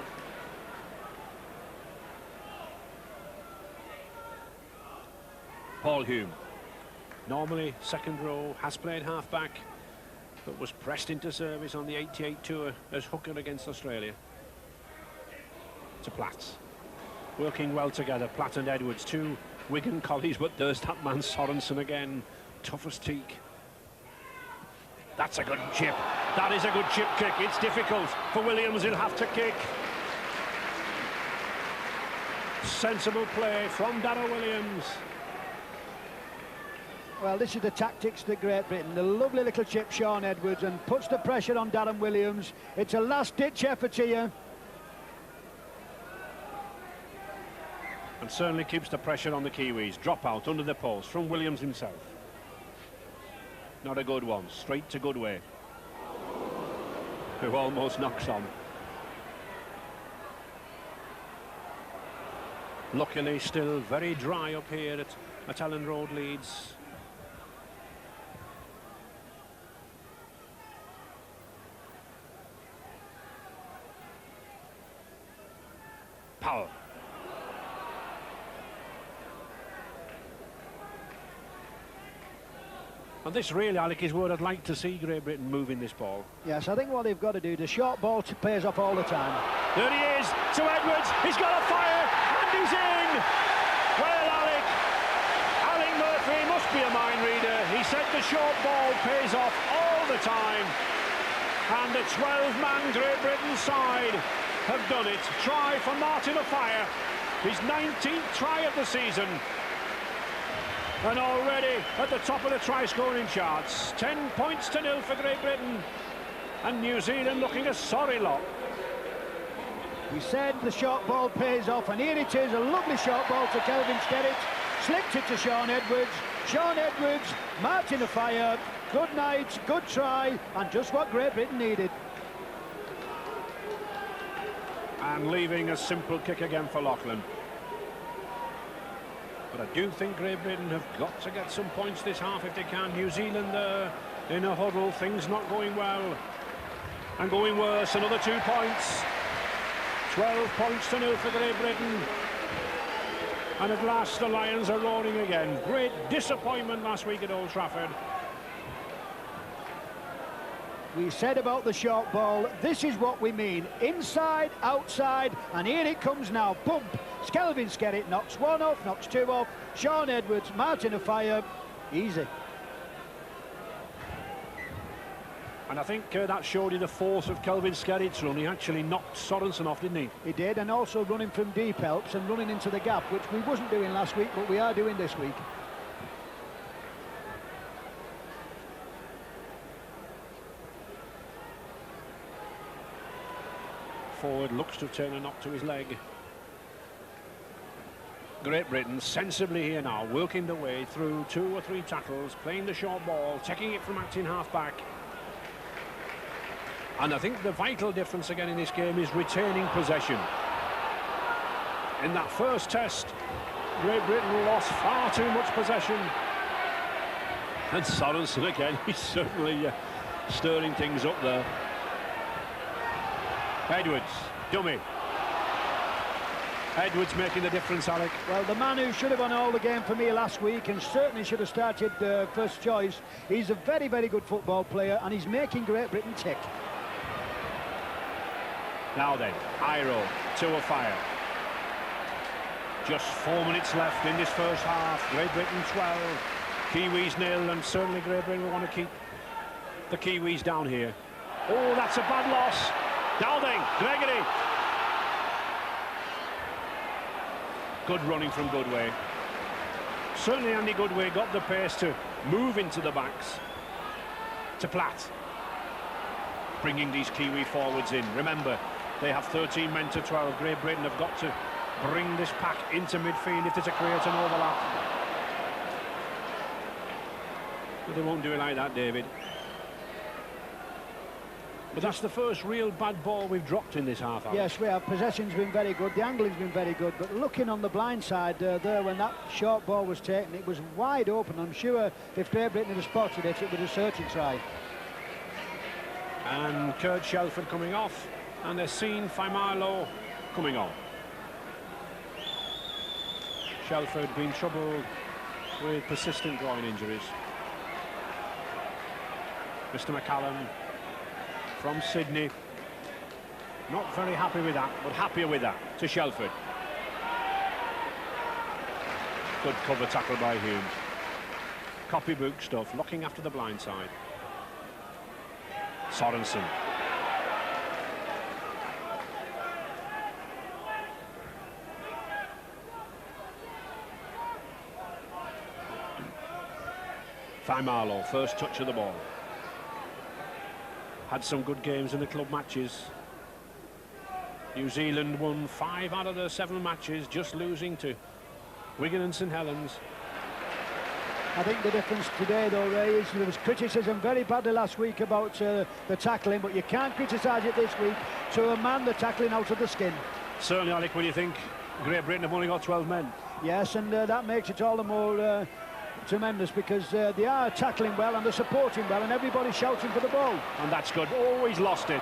Paul Hume, normally second row, has played half-back, but was pressed into service on the 88 tour as hooker against Australia. To Platt. Working well together, Platt and Edwards, two Wigan collies, but there's that man Sorensen again. Tough as teak. That's a good chip. That is a good chip kick. It's difficult for Williams. He'll have to kick. Sensible play from Darrell Williams. Well, this is the tactics of Great Britain. The lovely little chip, Sean Edwards, and puts the pressure on Darren Williams. It's a last-ditch effort here. And certainly keeps the pressure on the Kiwis. Drop out under the post from Williams himself. Not a good one. Straight to Goodway, who almost knocks on. Luckily, still very dry up here at Ellen Road, Leeds. Powell. And this really, Alec, is where I'd like to see Great Britain moving this ball. Yes, I think what they've got to do, the short ball pays off all the time. There he is, to Edwards, he's got a fire, and he's in! Well, Alec Murphy must be a mind reader. He said the short ball pays off all the time. And the 12-man Great Britain side have done it. Try for Martin Offiah, his 19th try of the season. And already at the top of the try-scoring charts. 10 points to 0 for Great Britain. And New Zealand looking a sorry lot. We said the short ball pays off, and here it is, a lovely short ball to Kelvin Skerritt. Slipped it to Sean Edwards. Sean Edwards, Martin Offiah. Good night, good try, and just what Great Britain needed. And leaving a simple kick again for Loughlin. But I do think Great Britain have got to get some points this half if they can. New Zealand in a huddle, things not going well. And going worse, another 2 points. 12 points to 0 for Great Britain. And at last the Lions are roaring again. Great disappointment last week at Old Trafford. We said about the short ball, this is what we mean. Inside, outside, and here it comes now. Bump, Kelvin Skerritt knocks one off, knocks two off. Sean Edwards, Martin Afire, easy. And I think that showed you the force of Kelvin Skerritt's run. He actually knocked Sorensen off, didn't he? He did, and also running from deep helps and running into the gap, which we wasn't doing last week, but we are doing this week. Forward looks to turn a knock to his leg. Great Britain sensibly here now, working their way through 2 or 3 tackles, playing the short ball, taking it from acting half-back. And I think the vital difference again in this game is retaining possession. In that first test, Great Britain lost far too much possession. And Sorensen again, he's certainly stirring things up there. Edwards, dummy. Edwards making the difference, Alec. Well, the man who should have won all the game for me last week and certainly should have started first choice. He's a very, very good football player and he's making Great Britain tick. Now then, Iro to a fire. Just 4 minutes left in this first half. Great Britain 12, Kiwis 0, and certainly Great Britain will want to keep the Kiwis down here. Oh, that's a bad loss. Dowding, Gregory. Good running from Goodway. Certainly Andy Goodway got the pace to move into the backs. To Platt. Bringing these Kiwi forwards in. Remember, they have 13 men to 12. Great Britain have got to bring this pack into midfield if there's a create an overlap. But they won't do it like that, David. But that's the first real bad ball we've dropped in this half hour. Yes, we have. Possession's been very good, the angling's been very good, but looking on the blind side there when that short ball was taken, it was wide open. I'm sure if Great Britain had spotted it, it would have certainly tried. And Kurt Shelford coming off, and they're seen Faimalo coming on. Shelford being troubled with persistent groin injuries. Mr. McCallum from Sydney, not very happy with that, but happier with that, to Shelford. Good cover tackle by Humes. Copybook stuff, looking after the blind side. Sorensen. Faimalo, first touch of the ball. Had some good games in the club matches. New Zealand won 5 out of their 7 matches, just losing to Wigan and St Helens. I think the difference today, though, Ray, is there was criticism very badly last week about the tackling, but you can't criticise it this week. To a man, the tackling out of the skin. Certainly, Alec, when you think Great Britain have only got 12 men. Yes, and that makes it all the more tremendous because they are tackling well and they're supporting well and everybody's shouting for the ball. And that's good. Always lost it.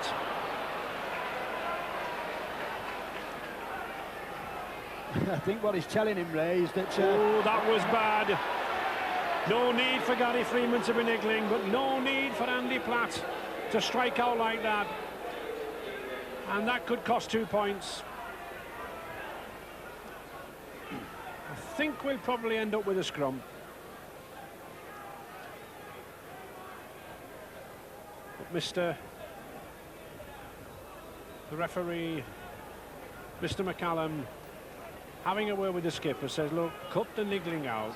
I think what he's telling him, Ray, is that... oh, that was bad. No need for Gary Freeman to be niggling, but no need for Andy Platt to strike out like that. And that could cost 2 points. I think we'll probably end up with a scrum. But the referee, Mr. McCallum, having a word with the skipper, says, look, cut the niggling out.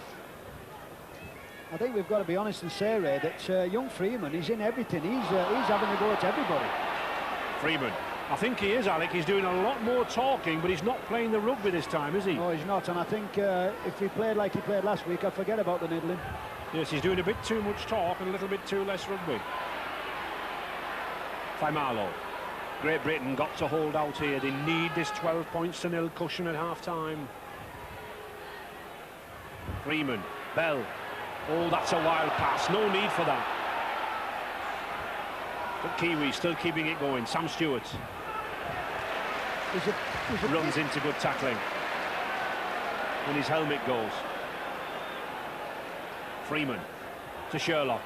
I think we've got to be honest and say, Ray, that young Freeman, he's in everything. He's having a go at everybody. Freeman, I think he is, Alec. He's doing a lot more talking, but he's not playing the rugby this time, is he? No, he's not, and I think if he played like he played last week, I'd forget about the niggling. Yes, he's doing a bit too much talk and a little bit too less rugby. Faimalo. Great Britain got to hold out here. They need this 12 points to nil cushion at half-time. Freeman, Bell. Oh, that's a wild pass. No need for that. But Kiwi still keeping it going. Sam Stewart runs into good tackling. And his helmet goes. Freeman to Sherlock.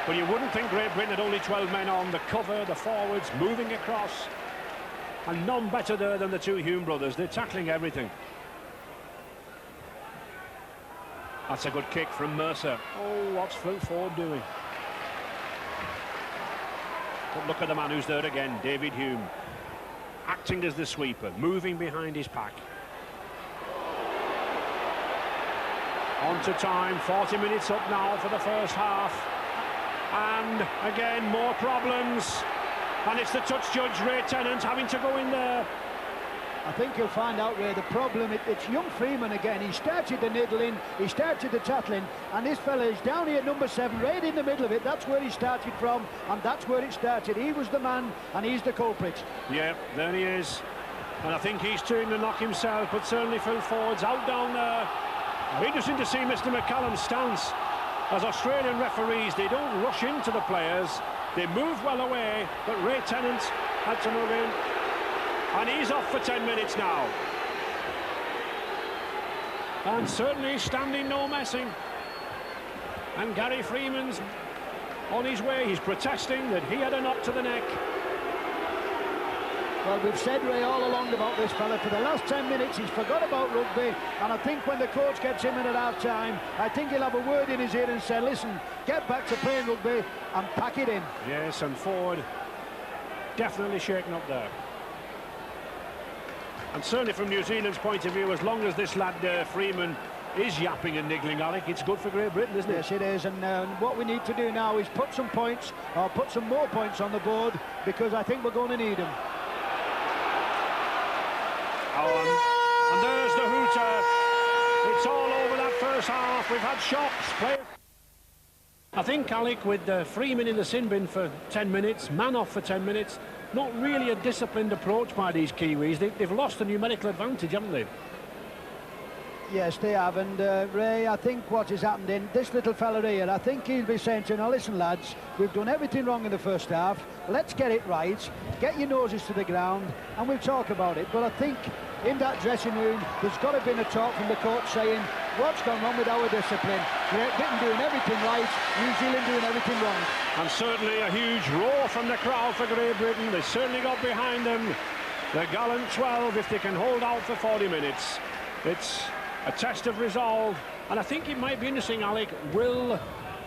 But you wouldn't think Great Britain had only 12 men on. The cover, the forwards moving across. And none better there than the two Hume brothers. They're tackling everything. That's a good kick from Mercer. Oh, what's Phil Ford doing? But look at the man who's there again, David Hume. Acting as the sweeper, moving behind his pack. On to time, 40 minutes up now for the first half. And again, more problems. And it's the touch judge, Ray Tennant, having to go in there. I think you'll find out, Ray, the problem, it's young Freeman again. He started the niddling, he started the tattling, and this fella is down here at number 7, right in the middle of it. That's where he started from, and that's where it started. He was the man, and he's the culprit. Yeah, there he is. And I think he's turning the knock himself, but certainly Phil Ford's out down there. Interesting to see Mr. McCallum's stance. As Australian referees, they don't rush into the players. They move well away, but Ray Tennant had to move in. And he's off for 10 minutes now. And certainly standing no messing. And Gary Freeman's on his way. He's protesting that he had a knock to the neck. Well, we've said, Ray, all along about this fella. For the last 10 minutes, he's forgot about rugby. And I think when the coach gets him in at half-time, I think he'll have a word in his ear and say, listen, get back to playing rugby and pack it in. Yes, and Ford definitely shaken up there. And certainly from New Zealand's point of view, as long as this lad Freeman is yapping and niggling, Alec, it's good for Great Britain, isn't it? Yes, it is. And what we need to do now is put some points, or put some more points on the board, because I think we're going to need them. Oh, and there's the hooter. It's all over that first half. We've had shocks. I think, Alec, with Freeman in the sin bin for 10 minutes, man off for 10 minutes, not really a disciplined approach by these Kiwis. They've lost the numerical advantage, haven't they? Yes, they have. And Ray, I think what has happened in this little fella here, I think he'll be saying to, now listen lads, we've done everything wrong in the first half, let's get it right, get your noses to the ground and we'll talk about it. But I think in that dressing room there's got to be a talk from the coach saying what's gone wrong with our discipline. Great Britain doing everything right, New Zealand doing everything wrong. And certainly a huge roar from the crowd for Great Britain. They certainly got behind them. The gallant 12, if they can hold out for 40 minutes. It's a test of resolve, and I think it might be interesting, Alec. Will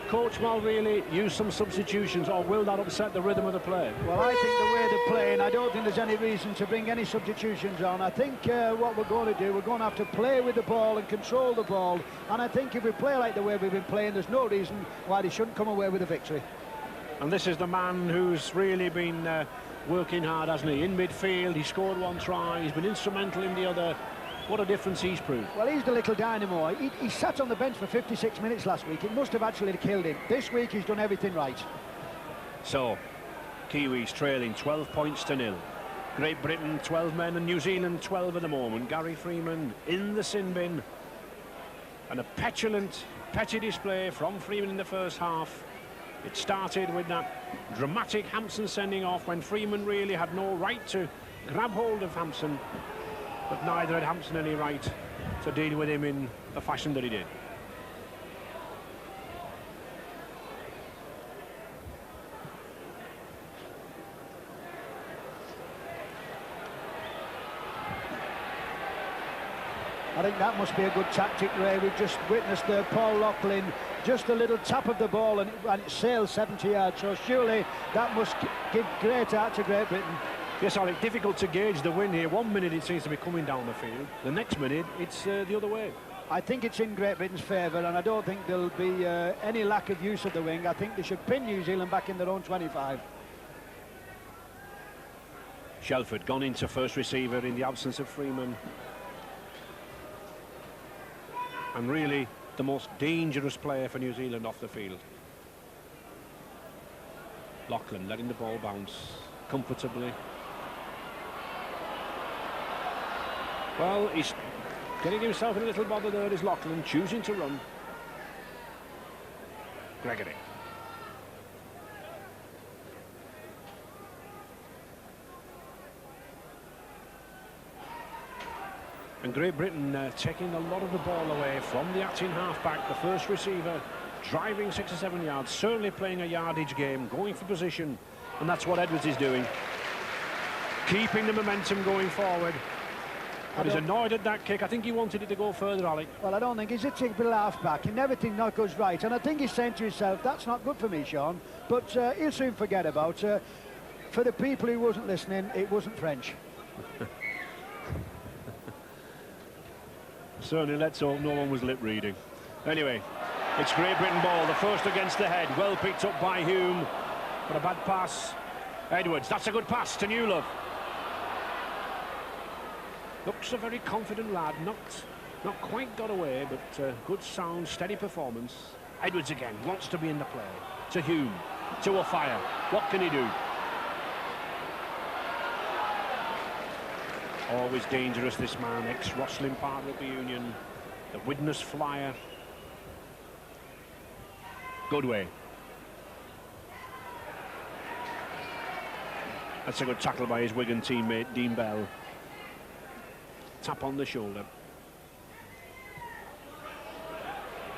Coach Mal really use some substitutions, or will that upset the rhythm of the play? Well, I think the way they're playing, I don't think there's any reason to bring any substitutions on. I think what we're going to do, we're going to have to play with the ball and control the ball, and I think if we play like the way we've been playing, there's no reason why they shouldn't come away with a victory. And this is the man who's really been working hard, hasn't he? In midfield, he scored one try, he's been instrumental in the other. What a difference he's proved. Well, he's the little dynamo. He sat on the bench for 56 minutes last week. It must have actually killed him. This week he's done everything right. So, Kiwis trailing 12 points to 0. Great Britain 12 men and New Zealand 12 at the moment. Gary Freeman in the sin bin. And a petulant, petty display from Freeman in the first half. It started with that dramatic Hampson sending off when Freeman really had no right to grab hold of Hampson. But neither had Hampson any right to deal with him in the fashion that he did. I think that must be a good tactic, Ray. We've just witnessed Paul Loughlin, just a little tap of the ball and it sails 70 yards. So surely that must give great art to Great Britain. Yes, Alec, difficult to gauge the win here. 1 minute it seems to be coming down the field. The next minute it's the other way. I think it's in Great Britain's favour, and I don't think there'll be any lack of use of the wing. I think they should pin New Zealand back in their own 25. Shelford gone into first receiver in the absence of Freeman. And really the most dangerous player for New Zealand off the field. Loughlin letting the ball bounce comfortably. Well, he's getting himself in a little bother there, is Loughlin, choosing to run. Gregory. And Great Britain taking a lot of the ball away from the acting half-back, the first receiver, driving 6 or 7 yards, certainly playing a yardage game, going for position, and that's what Edwards is doing. keeping the momentum going forward. But he's annoyed at that kick. I think he wanted it to go further, Alec. Well, I don't think he's a typical half-back, and everything not goes right. And I think he's saying to himself, that's not good for me, Sean. But he'll soon forget about it. For the people who wasn't listening, it wasn't French. Certainly, let's hope no one was lip reading. Anyway, it's Great Britain ball, the first against the head. Well picked up by Hume, but a bad pass. Edwards, that's a good pass to Newlove. Looks a very confident lad, not quite got away, but good sound, steady performance. Edwards again, wants to be in the play. To Hume, to a fire. What can he do? Always dangerous, this man, ex-Rosslyn Park Rugby Union, the Widnes flyer. Goodway. That's a good tackle by his Wigan teammate, Dean Bell. Tap on the shoulder.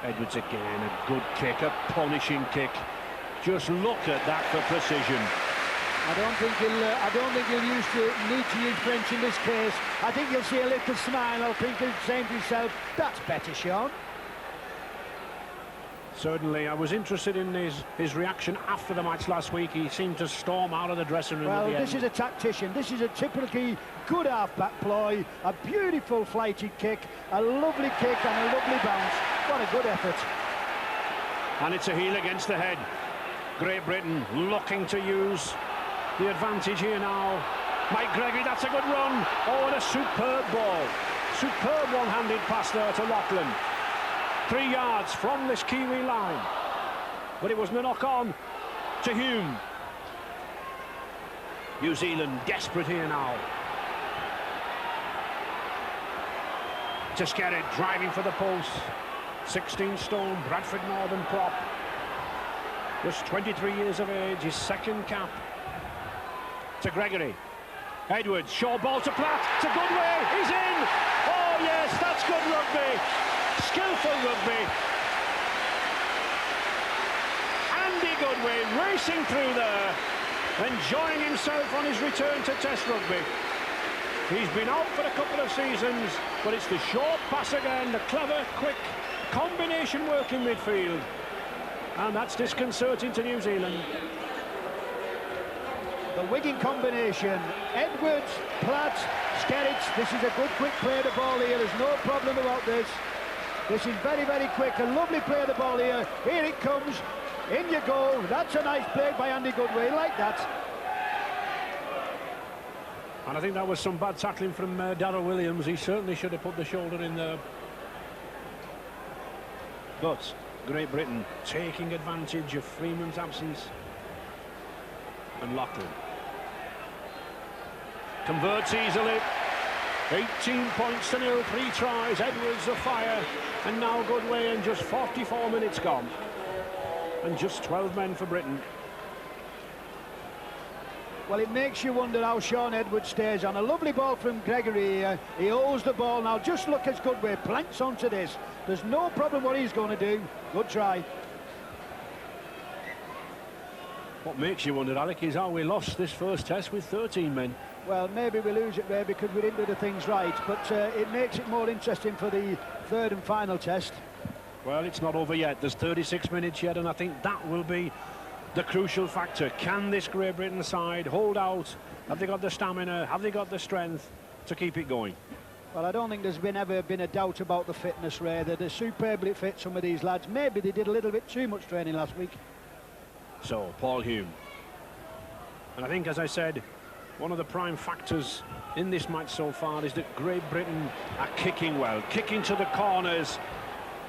Edwards again, a good kick, a punishing kick. Just look at that for precision. I don't think he'll need to use French in this case. I think you'll see a little smile. I'll think he'll say to himself, that's better, Sean. Certainly, I was interested in his reaction after the match last week. He seemed to storm out of the dressing room at the end. Well, this is a tactician. This is a typically good half-back ploy, a beautiful flighted kick, a lovely kick and a lovely bounce. What a good effort. And it's a heel against the head. Great Britain looking to use the advantage here now. Mike Gregory, that's a good run. Oh, and a superb ball. Superb one-handed pass there to Lachlan. 3 yards from this Kiwi line. But it wasn't a knock-on to Hume. New Zealand desperate here now. To Skerritt, driving for the post. 16 stone, Bradford Northern prop. Just 23 years of age, his second cap. To Gregory. Edwards, short ball to Platt, to Goodway, he's in! Oh yes, that's good rugby! Skillful rugby. Andy Goodway racing through there, enjoying himself on his return to Test rugby. He's been out for a couple of seasons, but it's the short pass again, the clever, quick combination work in midfield. And that's disconcerting to New Zealand. The Wigan combination, Edwards, Platt, Skerritt. This is a good quick play of the ball here. There's no problem about this. This is very, very quick. A lovely play of the ball here. Here it comes. In you go. That's a nice play by Andy Goodway, like that. And I think that was some bad tackling from Darryl Williams. He certainly should have put the shoulder in there. But Great Britain taking advantage of Freeman's absence. And Lachlan converts easily. 18 points to nil, 3 tries. Edwards a fire, and now Goodway, and just 44 minutes gone, and just 12 men for Britain. Well, it makes you wonder how Sean Edwards stays on. A lovely ball from Gregory. He holds the ball now. Just look as Goodway planks onto this. There's no problem what he's going to do. Good try. What makes you wonder, Alec, is how we lost this first test with 13 men. Well, maybe we lose it there because we didn't do the things right, but it makes it more interesting for the third and final test. Well, it's not over yet. There's 36 minutes yet, and I think that will be the crucial factor. Can this Great Britain side hold out? Have they got the stamina? Have they got the strength to keep it going? Well, I don't think there's ever been a doubt about the fitness, Ray. They're superbly fit, some of these lads. Maybe they did a little bit too much training last week. So, Paul Hume. And I think, as I said, one of the prime factors in this match so far is that Great Britain are kicking well, kicking to the corners,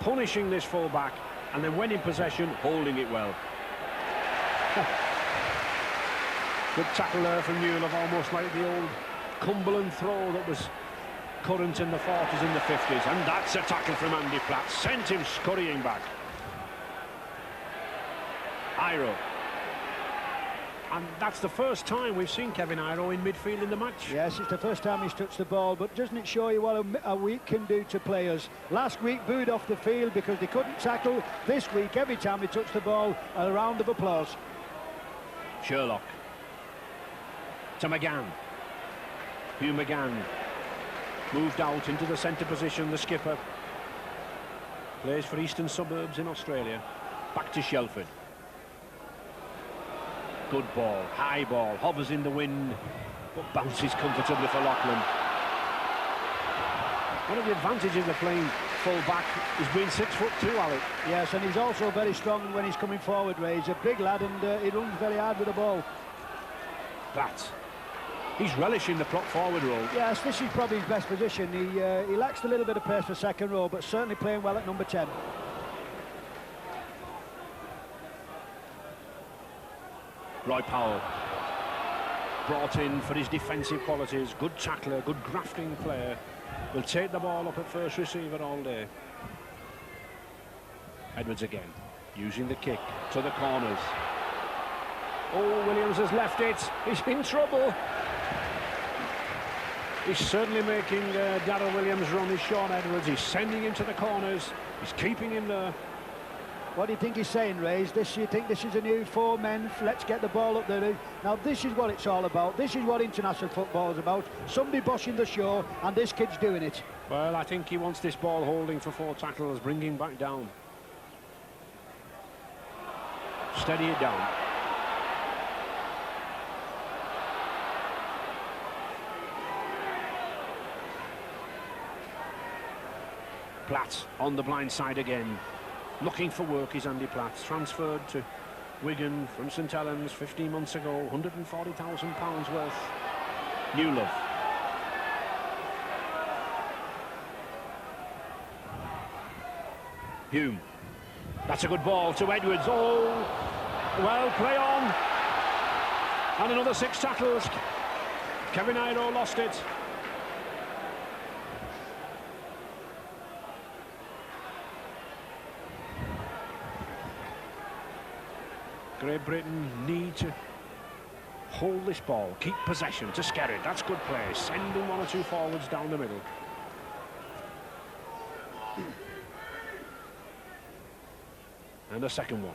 punishing this full-back, and then when in possession, holding it well. Good tackle there from Newlove, almost like the old Cumberland throw that was current in the 40s and the 50s. And that's a tackle from Andy Platt, sent him scurrying back. Iro. And that's the first time we've seen Kevin Iro in midfield in the match. Yes, it's the first time he's touched the ball, but doesn't it show you what a week can do to players? Last week, booed off the field because they couldn't tackle. This week, every time they touch the ball, a round of applause. Sherlock. To McGann. Hugh McGann moved out into the centre position, the skipper. Plays for Eastern Suburbs in Australia. Back to Shelford. Good ball, high ball, hovers in the wind, but bounces comfortably for Lachlan. One of the advantages of playing full back is being 6'2", Alec. Yes, and he's also very strong when he's coming forward, Ray. He's a big lad and he runs very hard with the ball. Platt. He's relishing the prop forward role. Yes, this is probably his best position. He lacks a little bit of pace for second row, but certainly playing well at number 10. Roy Powell, brought in for his defensive qualities, good tackler, good grafting player, will take the ball up at first receiver all day. Edwards again, using the kick to the corners. Oh, Williams has left it, he's in trouble. He's certainly making Darryl Williams run his Sean Edwards, he's sending him to the corners, he's keeping him there. What do you think he's saying, Ray? You think this is a new 4 men, let's get the ball up there? Now, this is what it's all about. This is what international football is about. Somebody bossing the show, and this kid's doing it. Well, I think he wants this ball holding for 4 tackles, bringing back down. Steady it down. Platt on the blind side again. Looking for work is Andy Platt, transferred to Wigan from St Helens 15 months ago, £140,000 worth. New love. Hume. That's a good ball to Edwards. Oh, well, play on. And another 6 tackles. Kevin Iro lost it. Great Britain need to hold this ball, keep possession to Skerritt. That's good play, sending 1 or 2 forwards down the middle. And a second one.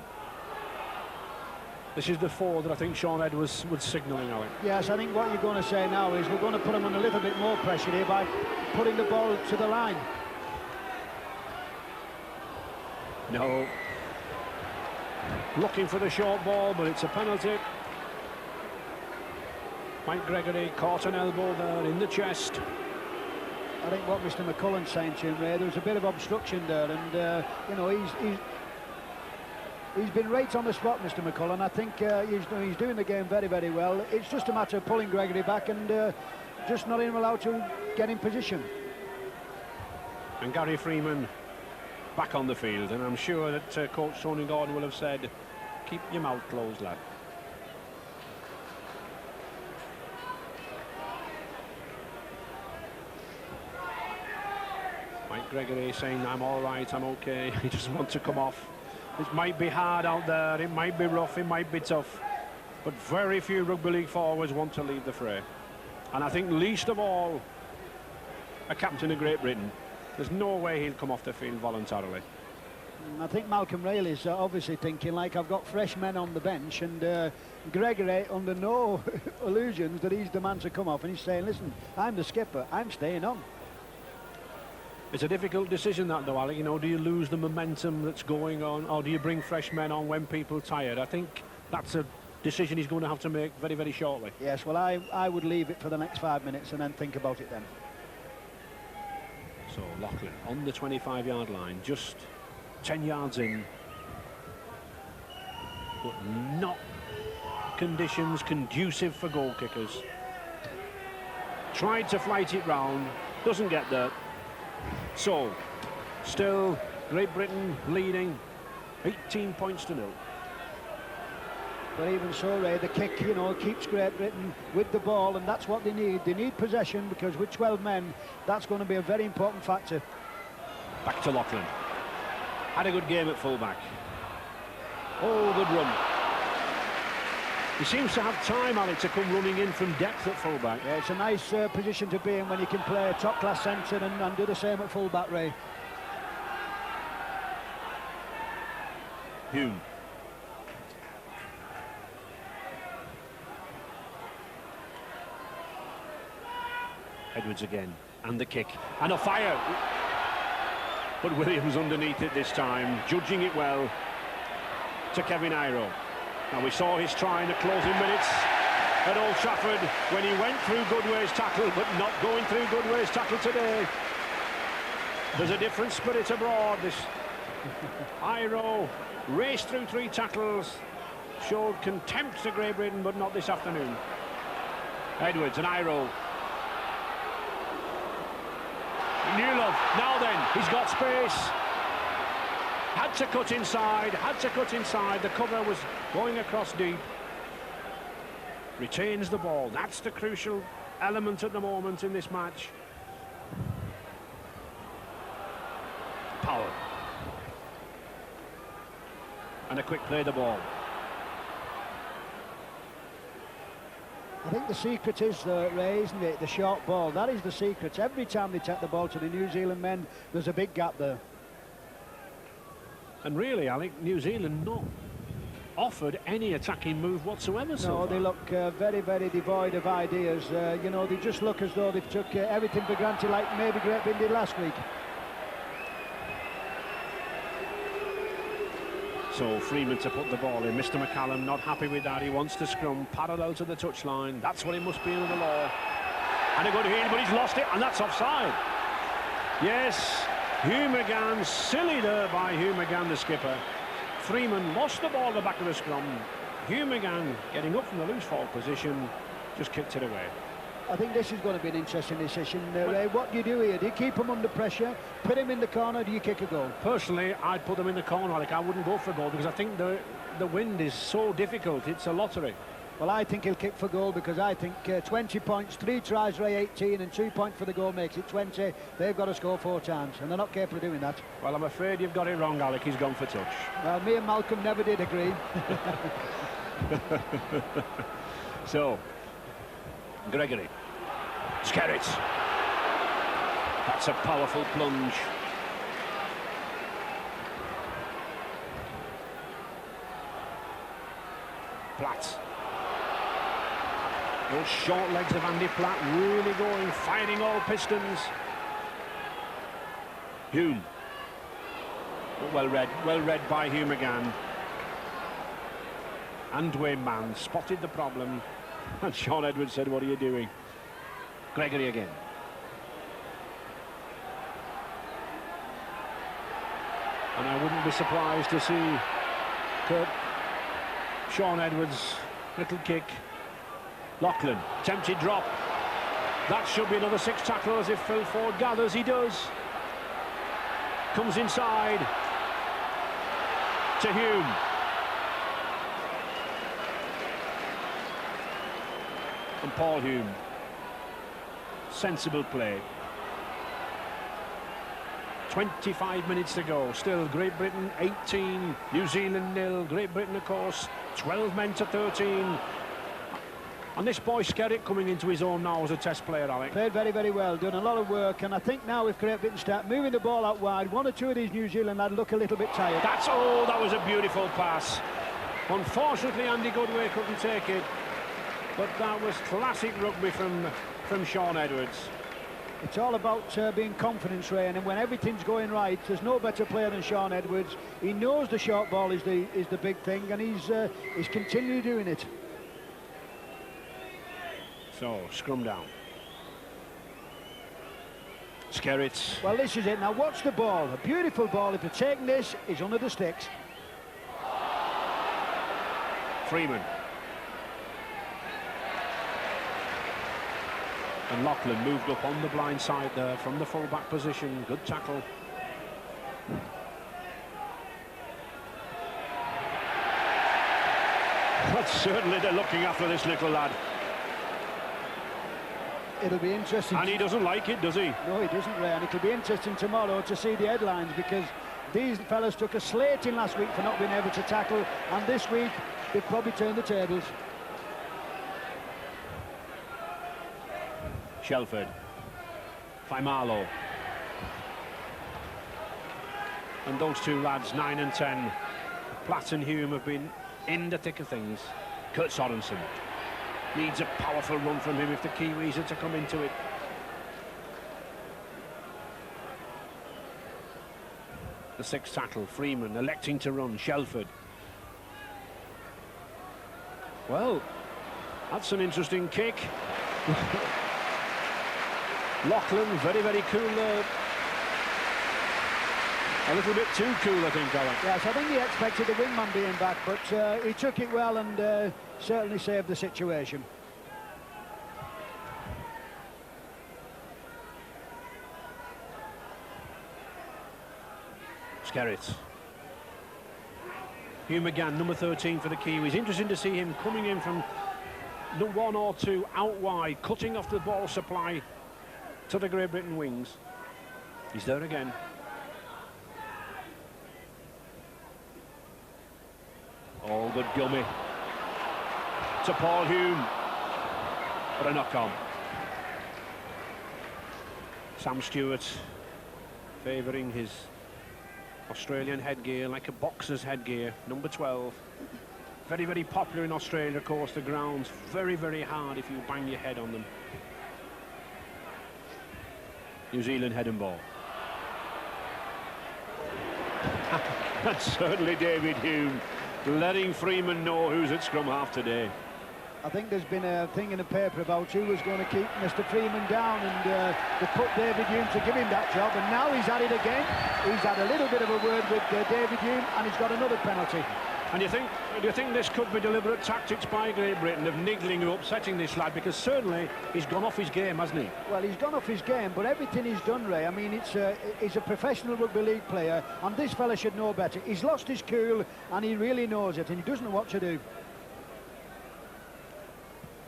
This is the 4 that I think Sean Edwards was signalling, Alec. Yes, I think what you're going to say now is we're going to put him under a little bit more pressure here by putting the ball to the line. No. Looking for the short ball, but it's a penalty. Mike Gregory caught an elbow there in the chest. I think what Mr McCullen's saying to him, Ray, there was a bit of obstruction there, and you know, he's been right on the spot, Mr McCullen. I think he's doing the game very, very well. It's just a matter of pulling Gregory back and just not even allowed to get in position. And Gary Freeman back on the field, and I'm sure that coach Tony Gordon will have said, keep your mouth closed, lad. Mike Gregory saying, I'm all right, I'm okay. He doesn't want to come off. It might be hard out there, it might be rough, it might be tough, but very few rugby league forwards want to leave the fray. And I think least of all a captain of Great Britain. There's no way he'll come off the field voluntarily. I think Malcolm Rayleigh's obviously thinking, like, I've got fresh men on the bench, and Gregory, under no illusions that he's the man to come off, and he's saying, listen, I'm the skipper, I'm staying on. It's a difficult decision, that, though, Alec. You know, do you lose the momentum that's going on, or do you bring fresh men on when people are tired? I think that's a decision he's going to have to make very, very shortly. Yes, well, I would leave it for the next 5 minutes and then think about it then. So Lachlan on the 25-yard line, just 10 yards in, but not conditions conducive for goal kickers. Tried to flight it round, doesn't get there. So still Great Britain leading 18 points to 0. But even so, Ray, the kick, you know, keeps Great Britain with the ball, and that's what they need. They need possession, because with 12 men, that's going to be a very important factor. Back to Lachlan. Had a good game at fullback. Oh, good run. He seems to have time, Alec, to come running in from depth at fullback. Yeah, it's a nice position to be in when you can play a top-class centre and do the same at fullback, Ray. Hume. Edwards again, and the kick, and a fire. But Williams underneath it this time, judging it well to Kevin Iro. Now we saw his try in the closing minutes at Old Trafford when he went through Goodway's tackle, but not going through Goodway's tackle today. There's a different spirit abroad. This Iro raced through 3 tackles, showed contempt to Great Britain, but not this afternoon. Edwards and Iro. Newlove, now then, he's got space. Had to cut inside, the cover was going across deep. Retains the ball, that's the crucial element at the moment in this match. Powell. And a quick play the ball. I think the secret is, Ray, isn't it? The short ball. That is the secret. Every time they take the ball to the New Zealand men, there's a big gap there. And really, Alec, New Zealand not offered any attacking move whatsoever so far. No, they look very, very devoid of ideas. You know, they just look as though they've took everything for granted, like maybe Great Britain did last week. So Freeman to put the ball in. Mr. McCallum not happy with that. He wants to scrum parallel to the touchline. That's what it must be under the law. And a good heel, but he's lost it, and that's offside. Yes, Hugh McGann, silly there by Hugh McGann, the skipper. Freeman lost the ball at the back of the scrum. Hugh McGann, getting up from the loose fall position, just kicked it away. I think this is going to be an interesting decision, Ray. What do you do here? Do you keep him under pressure, put him in the corner, do you kick a goal? Personally, I'd put them in the corner, Alec. I wouldn't go for a goal because I think the wind is so difficult. It's a lottery. Well, I think he'll kick for goal because I think 20 points, 3 tries, Ray, 18, and 2 points for the goal makes it 20. They've got to score 4 times, and they're not capable of doing that. Well, I'm afraid you've got it wrong, Alec. He's gone for touch. Well, me and Malcolm never did agree. So, Gregory. Skerritt. That's a powerful plunge. Platt. Those short legs of Andy Platt really going, firing all pistons. Hume. Well read by Hugh McGann. And Dwayne Mann spotted the problem, and Sean Edwards said, "What are you doing?" Gregory again. And I wouldn't be surprised to see Sean Edwards, little kick. Lachlan, tempted drop. That should be another 6 tackles if Phil Ford gathers. He does. Comes inside to Hume. And Paul Hume. Sensible play. 25 minutes to go. Still Great Britain 18, New Zealand 0. Great Britain, of course, 12 men to 13. And this boy Skerritt coming into his own now as a test player, Alec. Played very, very well, done a lot of work, and I think now if Great Britain start moving the ball out wide, 1 or 2 of these New Zealand lads look a little bit tired. That was a beautiful pass. Unfortunately, Andy Goodway couldn't take it, but that was classic rugby from Sean Edwards. It's all about being confidence, Ray, and when everything's going right, there's no better player than Sean Edwards. He knows the short ball is the big thing, and he's continually doing it. So, scrum down. Skerritt. Well, this is it. Now, watch the ball. A beautiful ball. If they're taking this, he's under the sticks. Freeman. And Lachlan moved up on the blind side there from the full-back position. Good tackle. But certainly they're looking after this little lad. It'll be interesting. And he doesn't like it, does he? No, he doesn't, Ray. And it'll be interesting tomorrow to see the headlines, because these fellas took a slating last week for not being able to tackle, and this week they've probably turned the tables. Shelford. Faimalo. And those 2 lads, 9 and 10, Platt and Hume, have been in the thick of things. Kurt Sorensen needs a powerful run from him if the Kiwis are to come into it. The sixth tackle, Freeman electing to run, Shelford. Well, that's an interesting kick. Loughlin, very, very cool there. A little bit too cool, I think, Alan. Yes, I think he expected the wingman being back, but he took it well and certainly saved the situation. Skerritt. Hugh McGann, number 13 for the Kiwis. Interesting to see him coming in from the 1 or 2 out wide, cutting off the ball supply to the Great Britain wings. He's there again. Oh, the dummy to Paul Hume, but a knock on. Sam Stewart favouring his Australian headgear like a boxer's headgear, number 12. Very, very popular in Australia, of course. The ground's very, very hard if you bang your head on them. New Zealand head and ball. That's certainly David Hume letting Freeman know who's at scrum half today. I think there's been a thing in the paper about who was going to keep Mr. Freeman down, and they put David Hume to give him that job, and now he's at it again. He's had a little bit of a word with David Hume, and he's got another penalty. And do you think this could be deliberate tactics by Great Britain of niggling or upsetting this lad? Because certainly he's gone off his game, hasn't he? Well, he's gone off his game, but everything he's done, Ray, I mean, he's a professional rugby league player, and this fella should know better. He's lost his cool, and he really knows it, and he doesn't know what to do.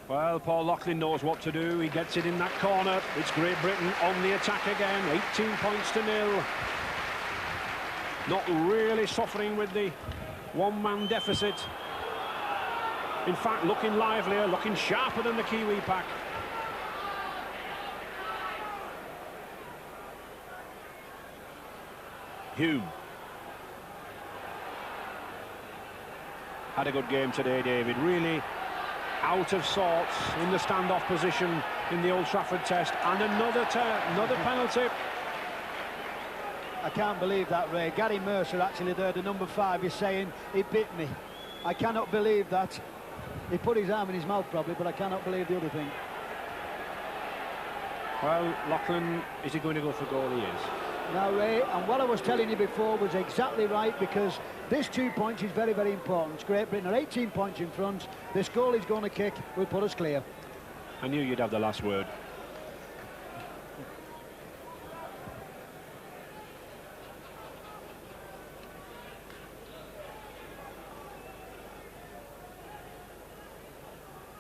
Well, Paul Loughlin knows what to do. He gets it in that corner. It's Great Britain on the attack again. 18 points to 0. Not really suffering with the one-man deficit. In fact, looking livelier, looking sharper than the Kiwi pack. Hume. Had a good game today, David. Really out of sorts in the standoff position in the Old Trafford test, and another penalty. I can't believe that, Ray. Gary Mercer, actually there, the number 5, is saying he bit me. I cannot believe that. He put his arm in his mouth probably, but I cannot believe the other thing. Well, Loughlin, is he going to go for goal? He is. Now, Ray, and what I was telling you before was exactly right, because this 2 points is very, very important. Great Britain are 18 points in front. This goal he's going to kick will put us clear. I knew you'd have the last word.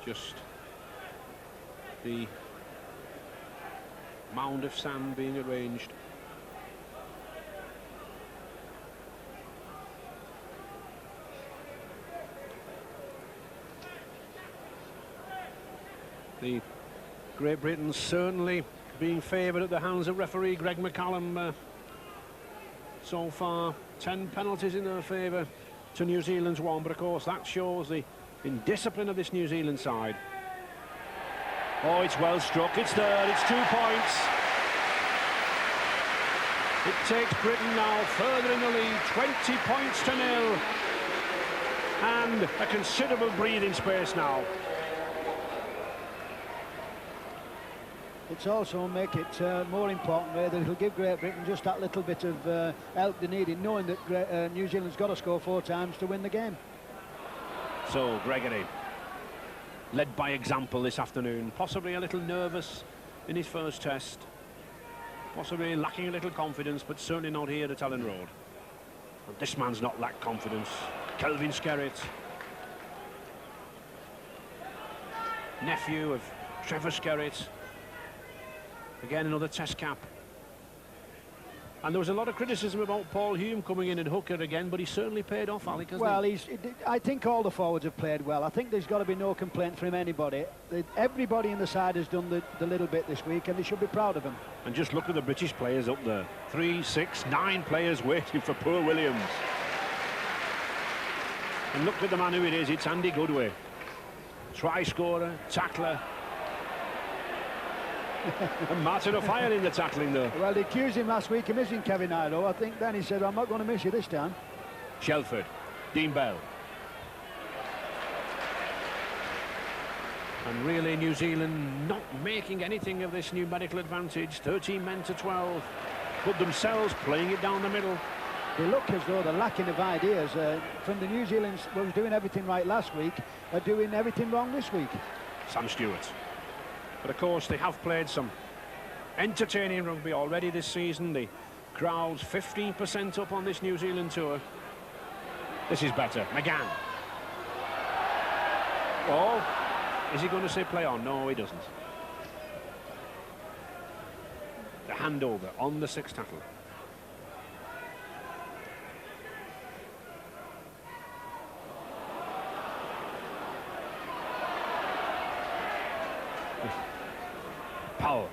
Just the mound of sand being arranged. The Great Britain certainly being favoured at the hands of referee Greg McCallum. So far, 10 penalties in their favour to New Zealand's 1, but of course that shows the indiscipline of this New Zealand side. Oh, it's well struck, it's there, it's 2 points. It takes Britain now further in the lead, 20 points to 0. And a considerable breathing space now. It's also make it more important, Ray, that it'll give Great Britain just that little bit of help they need in knowing that New Zealand's got to score 4 times to win the game. So Gregory led by example this afternoon, possibly a little nervous in his first test, possibly lacking a little confidence, but certainly not here at Ellen Road. But this man's not lacked confidence. Kelvin Skerritt, nephew of Trevor Skerritt, again another test cap. And there was a lot of criticism about Paul Hume coming in at hooker again, but he certainly paid off, Alec, hasn't well, he? I think all the forwards have played well. I think there's got to be no complaint from anybody. Everybody in the side has done the little bit this week, and they should be proud of them. And just look at the British players up there. 3, 6, 9 players waiting for poor Williams. And look at the man who it is. It's Andy Goodway. Try scorer, tackler. And Martin O'Fire in the tackling, though. Well, they accused him last week of missing Kevin Ido. I think then he said, I'm not going to miss you this time. Shelford, Dean Bell. And really, New Zealand not making anything of this numerical advantage. 13 men to 12. But themselves playing it down the middle. They look as though they're lacking of ideas. From the New Zealand's was doing everything right last week, are doing everything wrong this week. Sam Stewart. But of course, they have played some entertaining rugby already this season. The crowd's 15% up on this New Zealand tour. This is better. McGann. Oh, is he going to say play on? No, he doesn't. The handover on the sixth tackle. Powell.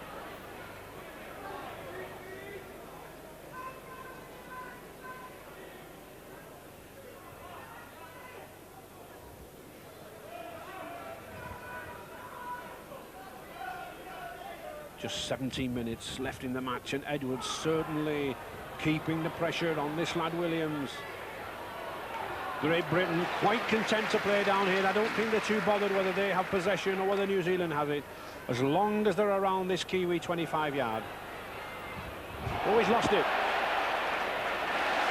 Just 17 minutes left in the match, and Edwards certainly keeping the pressure on this lad Williams. Great Britain quite content to play down here. I don't think they're too bothered whether they have possession or whether New Zealand has it, as long as they're around this Kiwi 25-yard. Oh, he's lost it.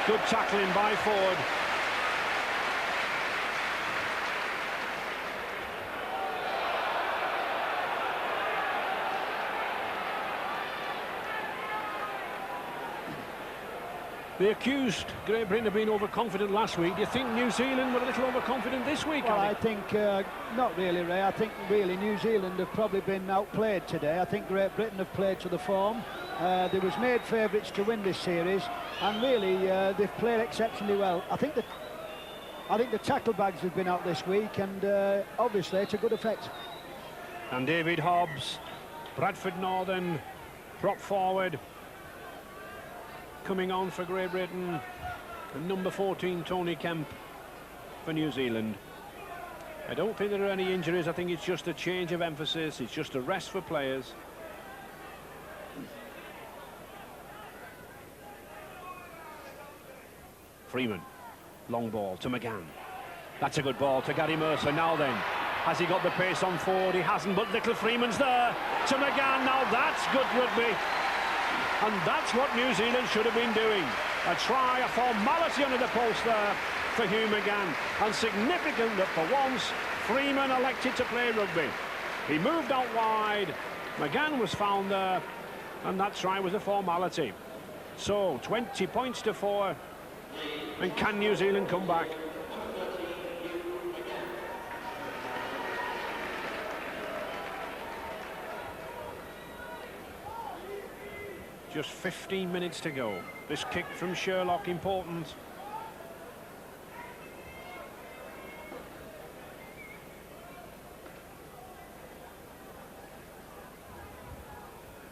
Good tackling by Ford. They accused Great Britain of being overconfident last week. Do you think New Zealand were a little overconfident this week? Well, I think not really, Ray. I think really New Zealand have probably been outplayed today. I think Great Britain have played to the form. They was made favourites to win this series, and really they've played exceptionally well. I think the tackle bags have been out this week, and obviously to good effect. And David Hobbs, Bradford Northern, prop forward, coming on for Great Britain, and number 14 Tony Kemp for New Zealand. I don't think there are any injuries. I think it's just a change of emphasis. It's just a rest for players. Freeman, long ball to McGann. That's a good ball to Gary Mercer. Now then, has he got the pace on Ford? He hasn't, but little Freeman's there to McGann. Now that's good rugby. And that's what New Zealand should have been doing. A try, a formality under the post there for Hugh McGann. And significant that for once, Freeman elected to play rugby. He moved out wide, McGann was found there, and that try was a formality. So, 20 points to 4. And can New Zealand come back? Just 15 minutes to go. This kick from Sherlock, important.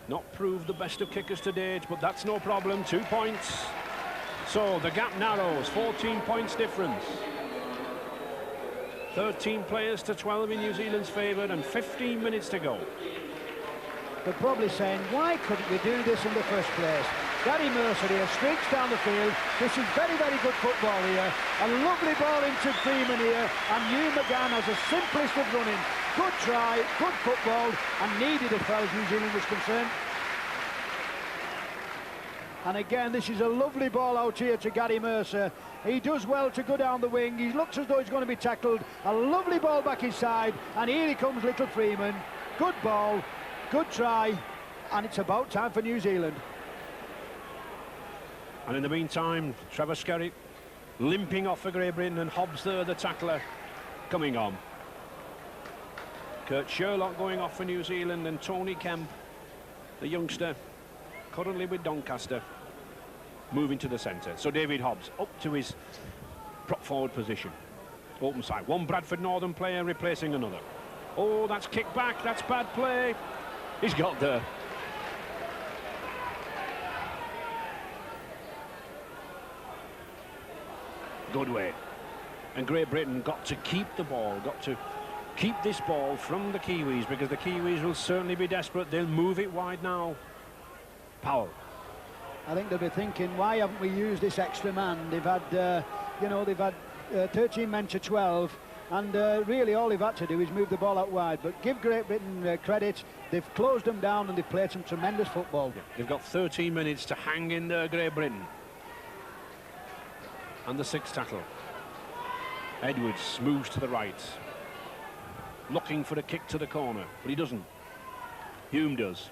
Not proved the best of kickers to date, but that's no problem. 2 points. So the gap narrows, 14 points difference. 13 players to 12 in New Zealand's favour, and 15 minutes to go. They're probably saying, why couldn't we do this in the first place? Gary Mercer here streaks down the field. This is very, very good football here. A lovely ball into Freeman here, and Hugh McGann has the simplest of running. Good try, good football, and needed as far as New Zealand was concerned. And again, this is a lovely ball out here to Gary Mercer. He does well to go down the wing. He looks as though he's going to be tackled. A lovely ball back inside, and here he comes, little Freeman. Good ball. Good try, and it's about time for New Zealand. And in the meantime, Trevor Skerritt limping off for Great Britain, and Hobbs there, the tackler, coming on. Kurt Sherlock going off for New Zealand, and Tony Kemp, the youngster, currently with Doncaster, moving to the centre. So David Hobbs up to his prop forward position. Open side. One Bradford Northern player replacing another. Oh, that's kick back. That's bad play. He's got there. Good way. And Great Britain got to keep the ball, got to keep this ball from the Kiwis, because the Kiwis will certainly be desperate. They'll move it wide now. Powell. I think they'll be thinking, why haven't we used this extra man? They've had, you know, they've had 13 men to 12, and really all they've had to do is move the ball out wide. But give Great Britain credit, they've closed them down and they've played some tremendous football. Yeah, they've got 13 minutes to hang in there, Great Britain. And the sixth tackle. Edwards moves to the right, looking for a kick to the corner, but he doesn't. Hume does.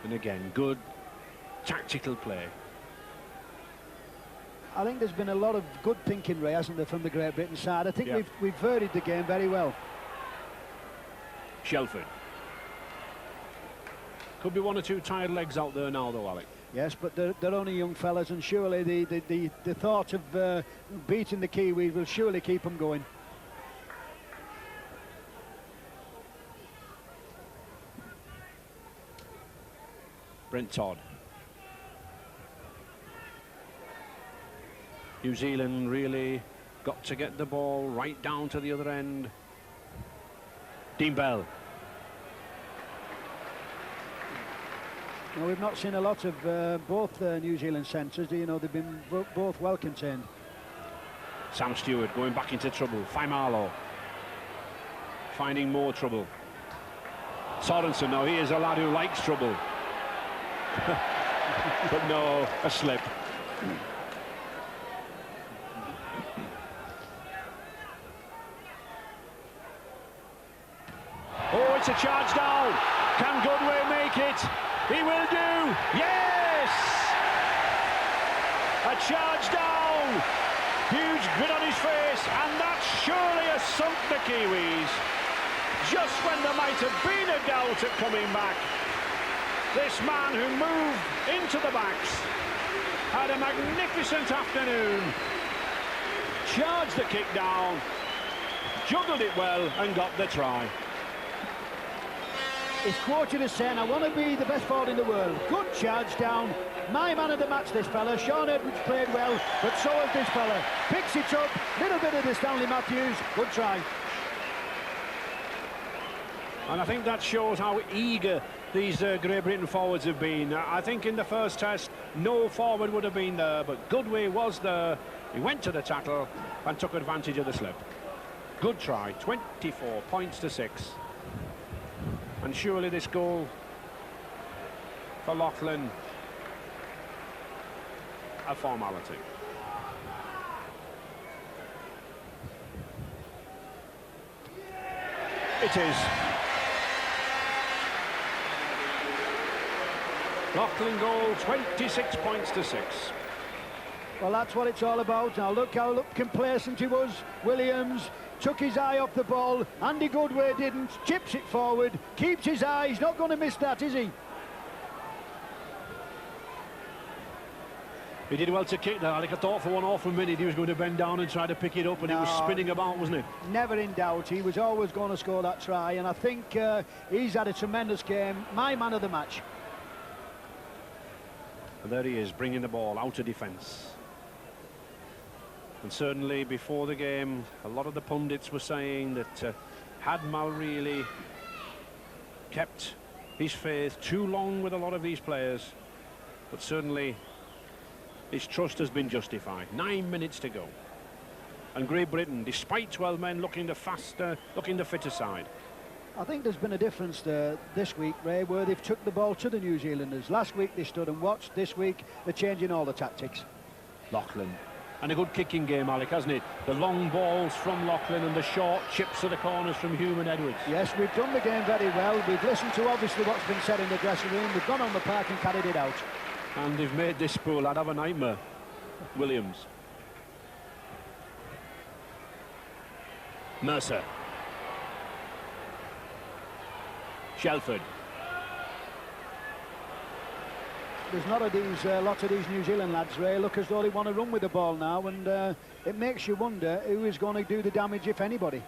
And again, good tactical play. I think there's been a lot of good thinking, Ray, hasn't there, from the Great Britain side. I think we've varied the game very well. Shelford. Could be one or two tired legs out there now, though, Alec. Yes, but they're only young fellas, and surely the thought of beating the Kiwis will surely keep them going. Brent Todd. New Zealand really got to get the ball right down to the other end. Dean Bell. Well, we've not seen a lot of both New Zealand centres. You know, they've been both well contained. Sam Stewart going back into trouble. Faimalo finding more trouble. Sorensen, now he is a lad who likes trouble. But no, a slip. Oh, it's a charge down. Can Goodway make it? He will do. Yes! A charge down. Huge grin on his face, and that surely has sunk the Kiwis. Just when there might have been a doubt at coming back, this man who moved into the backs had a magnificent afternoon. Charged the kick down, juggled it well, and got the try. He's quoted as saying, I want to be the best forward in the world. Good charge down. My man of the match, this fella. Sean Edwards played well, but so has this fella. Picks it up, little bit of the Stanley Matthews. Good try. And I think that shows how eager these Great Britain forwards have been. I think in the first test, no forward would have been there, but Goodway was there. He went to the tackle and took advantage of the slip. Good try, 24 points to 6. And surely this goal for Loughlin, a formality. It is. Loughlin goal, 26 points to 6. Well, that's what it's all about. Now look how complacent he was. Williams took his eye off the ball. Andy Goodway didn't. Chips it forward. Keeps his eye. He's not going to miss that, is he? He did well to kick that. I thought for one awful minute he was going to bend down and try to pick it up, and he was spinning about, wasn't he? Never in doubt. He was always going to score that try, and I think he's had a tremendous game. My man of the match. And there he is, bringing the ball out of defence. And certainly before the game, a lot of the pundits were saying that had Mal really kept his faith too long with a lot of these players, but certainly his trust has been justified. 9 minutes to go. And Great Britain, despite 12 men, looking the faster, looking the fitter side. I think there's been a difference this week, Ray, where they've took the ball to the New Zealanders. Last week they stood and watched. This week they're changing all the tactics. Loughlin. And a good kicking game, Alec, hasn't it? The long balls from Loughlin and the short chips to the corners from Hume and Edwards. Yes, we've done the game very well. We've listened to obviously what's been said in the dressing room. We've gone on the park and carried it out. And they've made this pool, I'd have a nightmare. Williams. Mercer. Shelford. There's not a lot of these New Zealand lads, Ray, look as though they want to run with the ball now, and it makes you wonder who is going to do the damage, if anybody.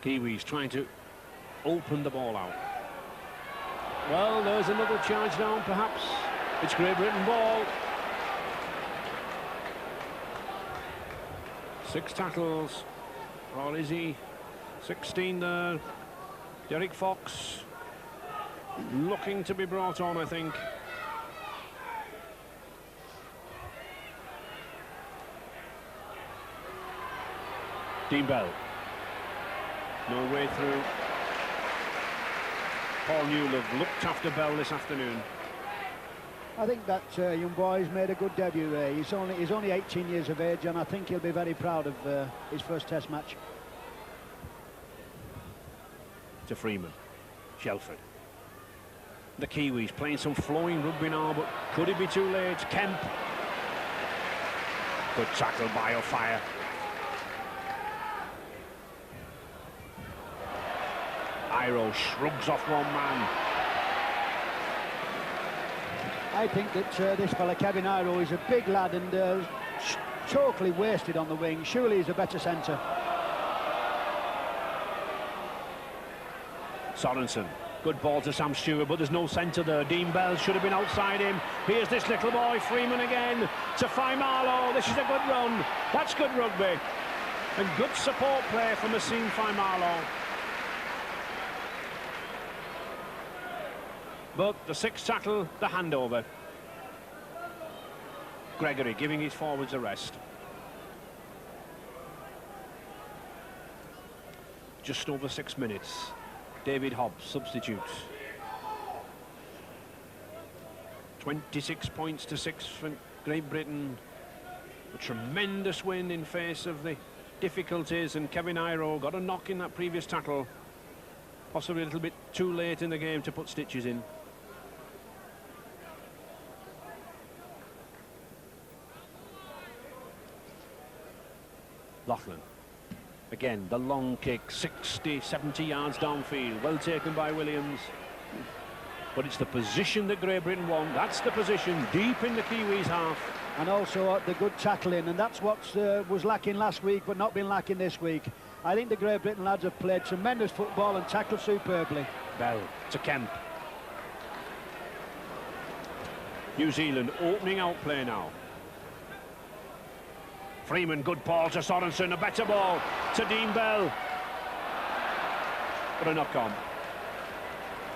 Kiwis trying to open the ball out. Well, there's another charge down, perhaps. It's Great Britain ball. 6 tackles. Or is he? 16 there. Derek Fox looking to be brought on, I think. Dean Bell. No way through. Paul Newell have looked after Bell this afternoon. I think that young boy's made a good debut, Ray. He's only 18 years of age, and I think he'll be very proud of his first Test match. To Freeman. Shelford. The Kiwis playing some flowing rugby now, but could it be too late? Kemp. Good tackle by O'Fire. Iro shrugs off one man. I think that this fella, Kevin Iro, is a big lad and totally wasted on the wing. Surely he's a better centre. Sorensen. Good ball to Sam Stewart, but there's no centre there. Dean Bell should have been outside him. Here's this little boy, Freeman again, to Faimalo. This is a good run. That's good rugby. And good support play from Asim Faimalo. But the 6th tackle, the handover. Gregory giving his forwards a rest. Just over 6 minutes. David Hobbs substitutes. 26 points to 6 for Great Britain. A tremendous win in face of the difficulties, and Kevin Iro got a knock in that previous tackle. Possibly a little bit too late in the game to put stitches in. Laughlin. Again, the long kick, 60, 70 yards downfield. Well taken by Williams. But it's the position that Great Britain won. That's the position, deep in the Kiwis' half. And also the good tackling, and that's what was lacking last week, but not been lacking this week. I think the Great Britain lads have played tremendous football and tackled superbly. Bell to Kemp. New Zealand opening out play now. Freeman, good ball to Sorensen, a better ball to Dean Bell. But a knock-on.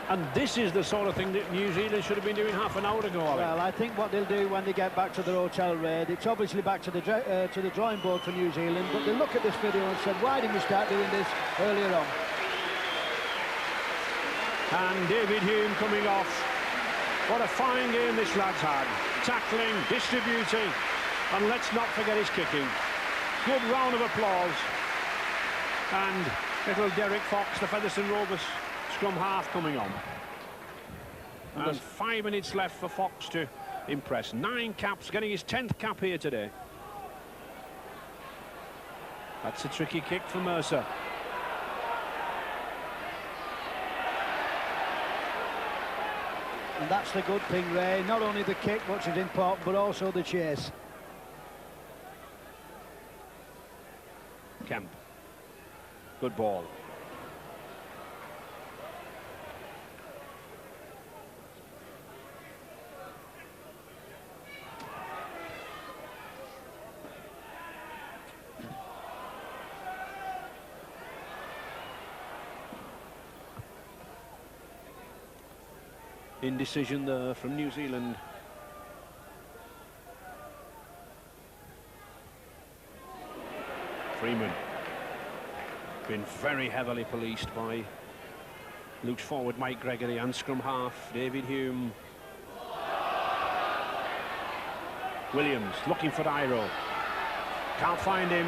And this is the sort of thing that New Zealand should have been doing half an hour ago, Alec. Well, I think what they'll do when they get back to their hotel raid, it's obviously back to the drawing board for New Zealand, but they look at this video and said, why didn't we start doing this earlier on? And David Hume coming off. What a fine game this lad's had. Tackling, distributing. And let's not forget his kicking. Good round of applause. And little Derek Fox, the Featherstone Rovers scrum half, coming on. And 5 minutes left for Fox to impress. 9 caps, getting his 10th cap here today. That's a tricky kick for Mercer. And that's the good thing, Ray. Not only the kick, which is important, but also the chase. Kemp. Good ball. Indecision there from New Zealand. Freeman. Been very heavily policed by loose forward Mike Gregory and scrum half David Hume. Williams looking for Iro. Can't find him.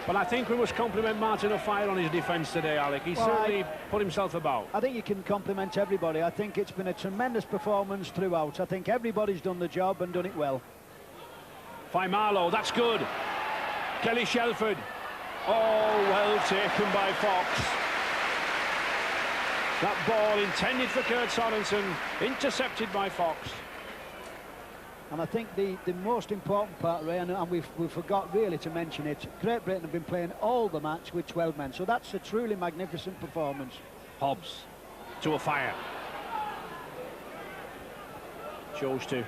But I think we must compliment Martin O'Fire on his defence today, Alec. He certainly put himself about. I think you can compliment everybody. I think it's been a tremendous performance throughout. I think everybody's done the job and done it well. Faimalo, that's good. Kelly Shelford. Oh, well taken by Fox. That ball intended for Kurt Sorensen, intercepted by Fox. And I think the most important part, Ray, and we forgot really to mention it, Great Britain have been playing all the match with 12 men, so that's a truly magnificent performance. Hobbs to a fire. Chose to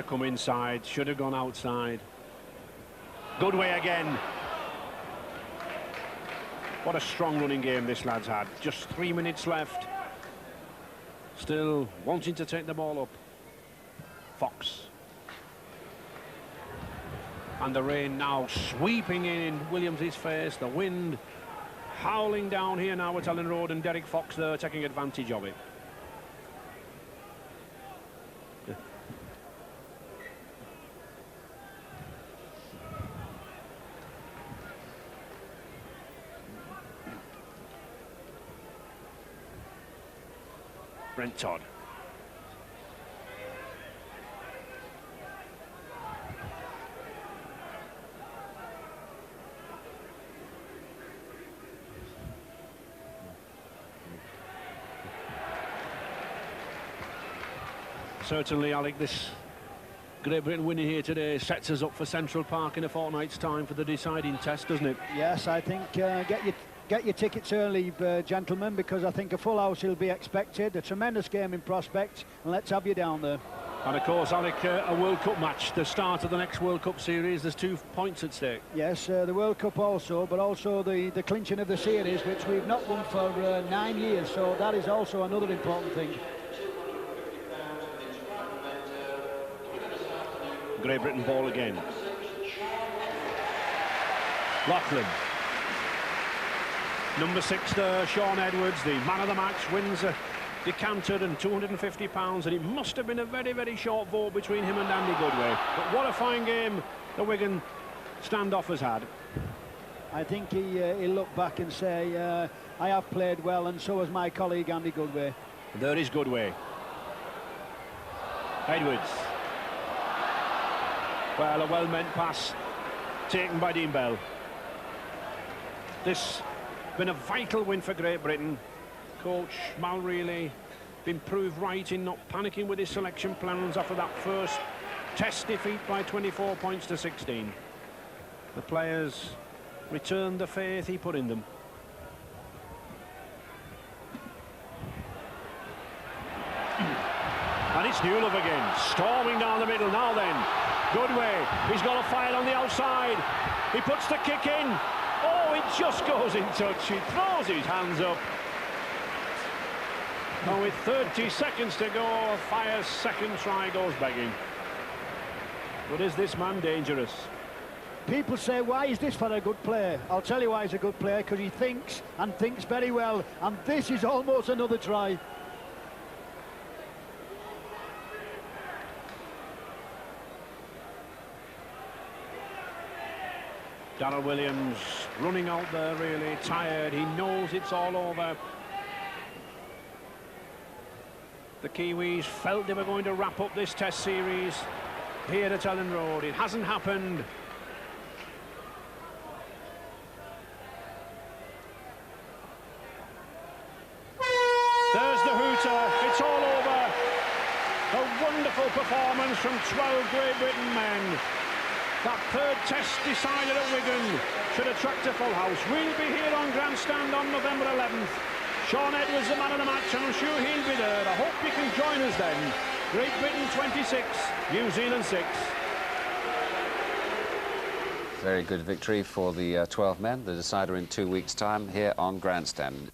come inside, should have gone outside. Goodway again. What a strong running game this lad's had. Just 3 minutes left. Still wanting to take the ball up. Fox. And the rain now sweeping in Williams' face. The wind howling down here now at Ellen Road, and Derek Fox there taking advantage of it. Brent Todd. Certainly, Alec, this Great Britain winning here today sets us up for Central Park in a fortnight's time for the deciding test, doesn't it? Yes, I think get your tickets early, gentlemen, because I think a full house will be expected. A tremendous game in prospect, and let's have you down there. And of course, Alec, a World Cup match, the start of the next World Cup series. There's 2 points at stake. Yes, the World Cup also, but also the clinching of the series, which we've not won for 9 years, so that is also another important thing. Great Britain ball again. Loughlin. Number 6 there, Sean Edwards, the man of the match, wins a decanter and £250, and it must have been a very, very short vote between him and Andy Goodway. But what a fine game the Wigan standoff has had. I think he'll look back and say, I have played well, and so has my colleague Andy Goodway. There is Goodway. Edwards. Well, a well-meant pass taken by Dean Bell. This been a vital win for Great Britain. Coach Mal Reilly been proved right in not panicking with his selection plans after that first test defeat by 24 points to 16. The players returned the faith he put in them. And it's Newlove again, storming down the middle. Now then, Goodway, he's got a fire on the outside. He puts the kick in. Oh, it just goes in touch. He throws his hands up. And with 30 seconds to go, Fire's second try goes begging. But is this man dangerous? People say, why is this for a good player? I'll tell you why he's a good player, because he thinks, and thinks very well. And this is almost another try. Darrell Williams running out there, really tired. He knows it's all over. The Kiwis felt they were going to wrap up this test series here at Ellen Road. It hasn't happened. There's the hooter. It's all over. A wonderful performance from 12 Great Britain men. That third test decided at Wigan should attract a full house. We'll be here on Grandstand on November 11th. Sean Edwards, the man of the match, and I'm sure he'll be there. I hope you can join us then. Great Britain 26, New Zealand 6. Very good victory for the 12 men. The decider in 2 weeks' time here on Grandstand.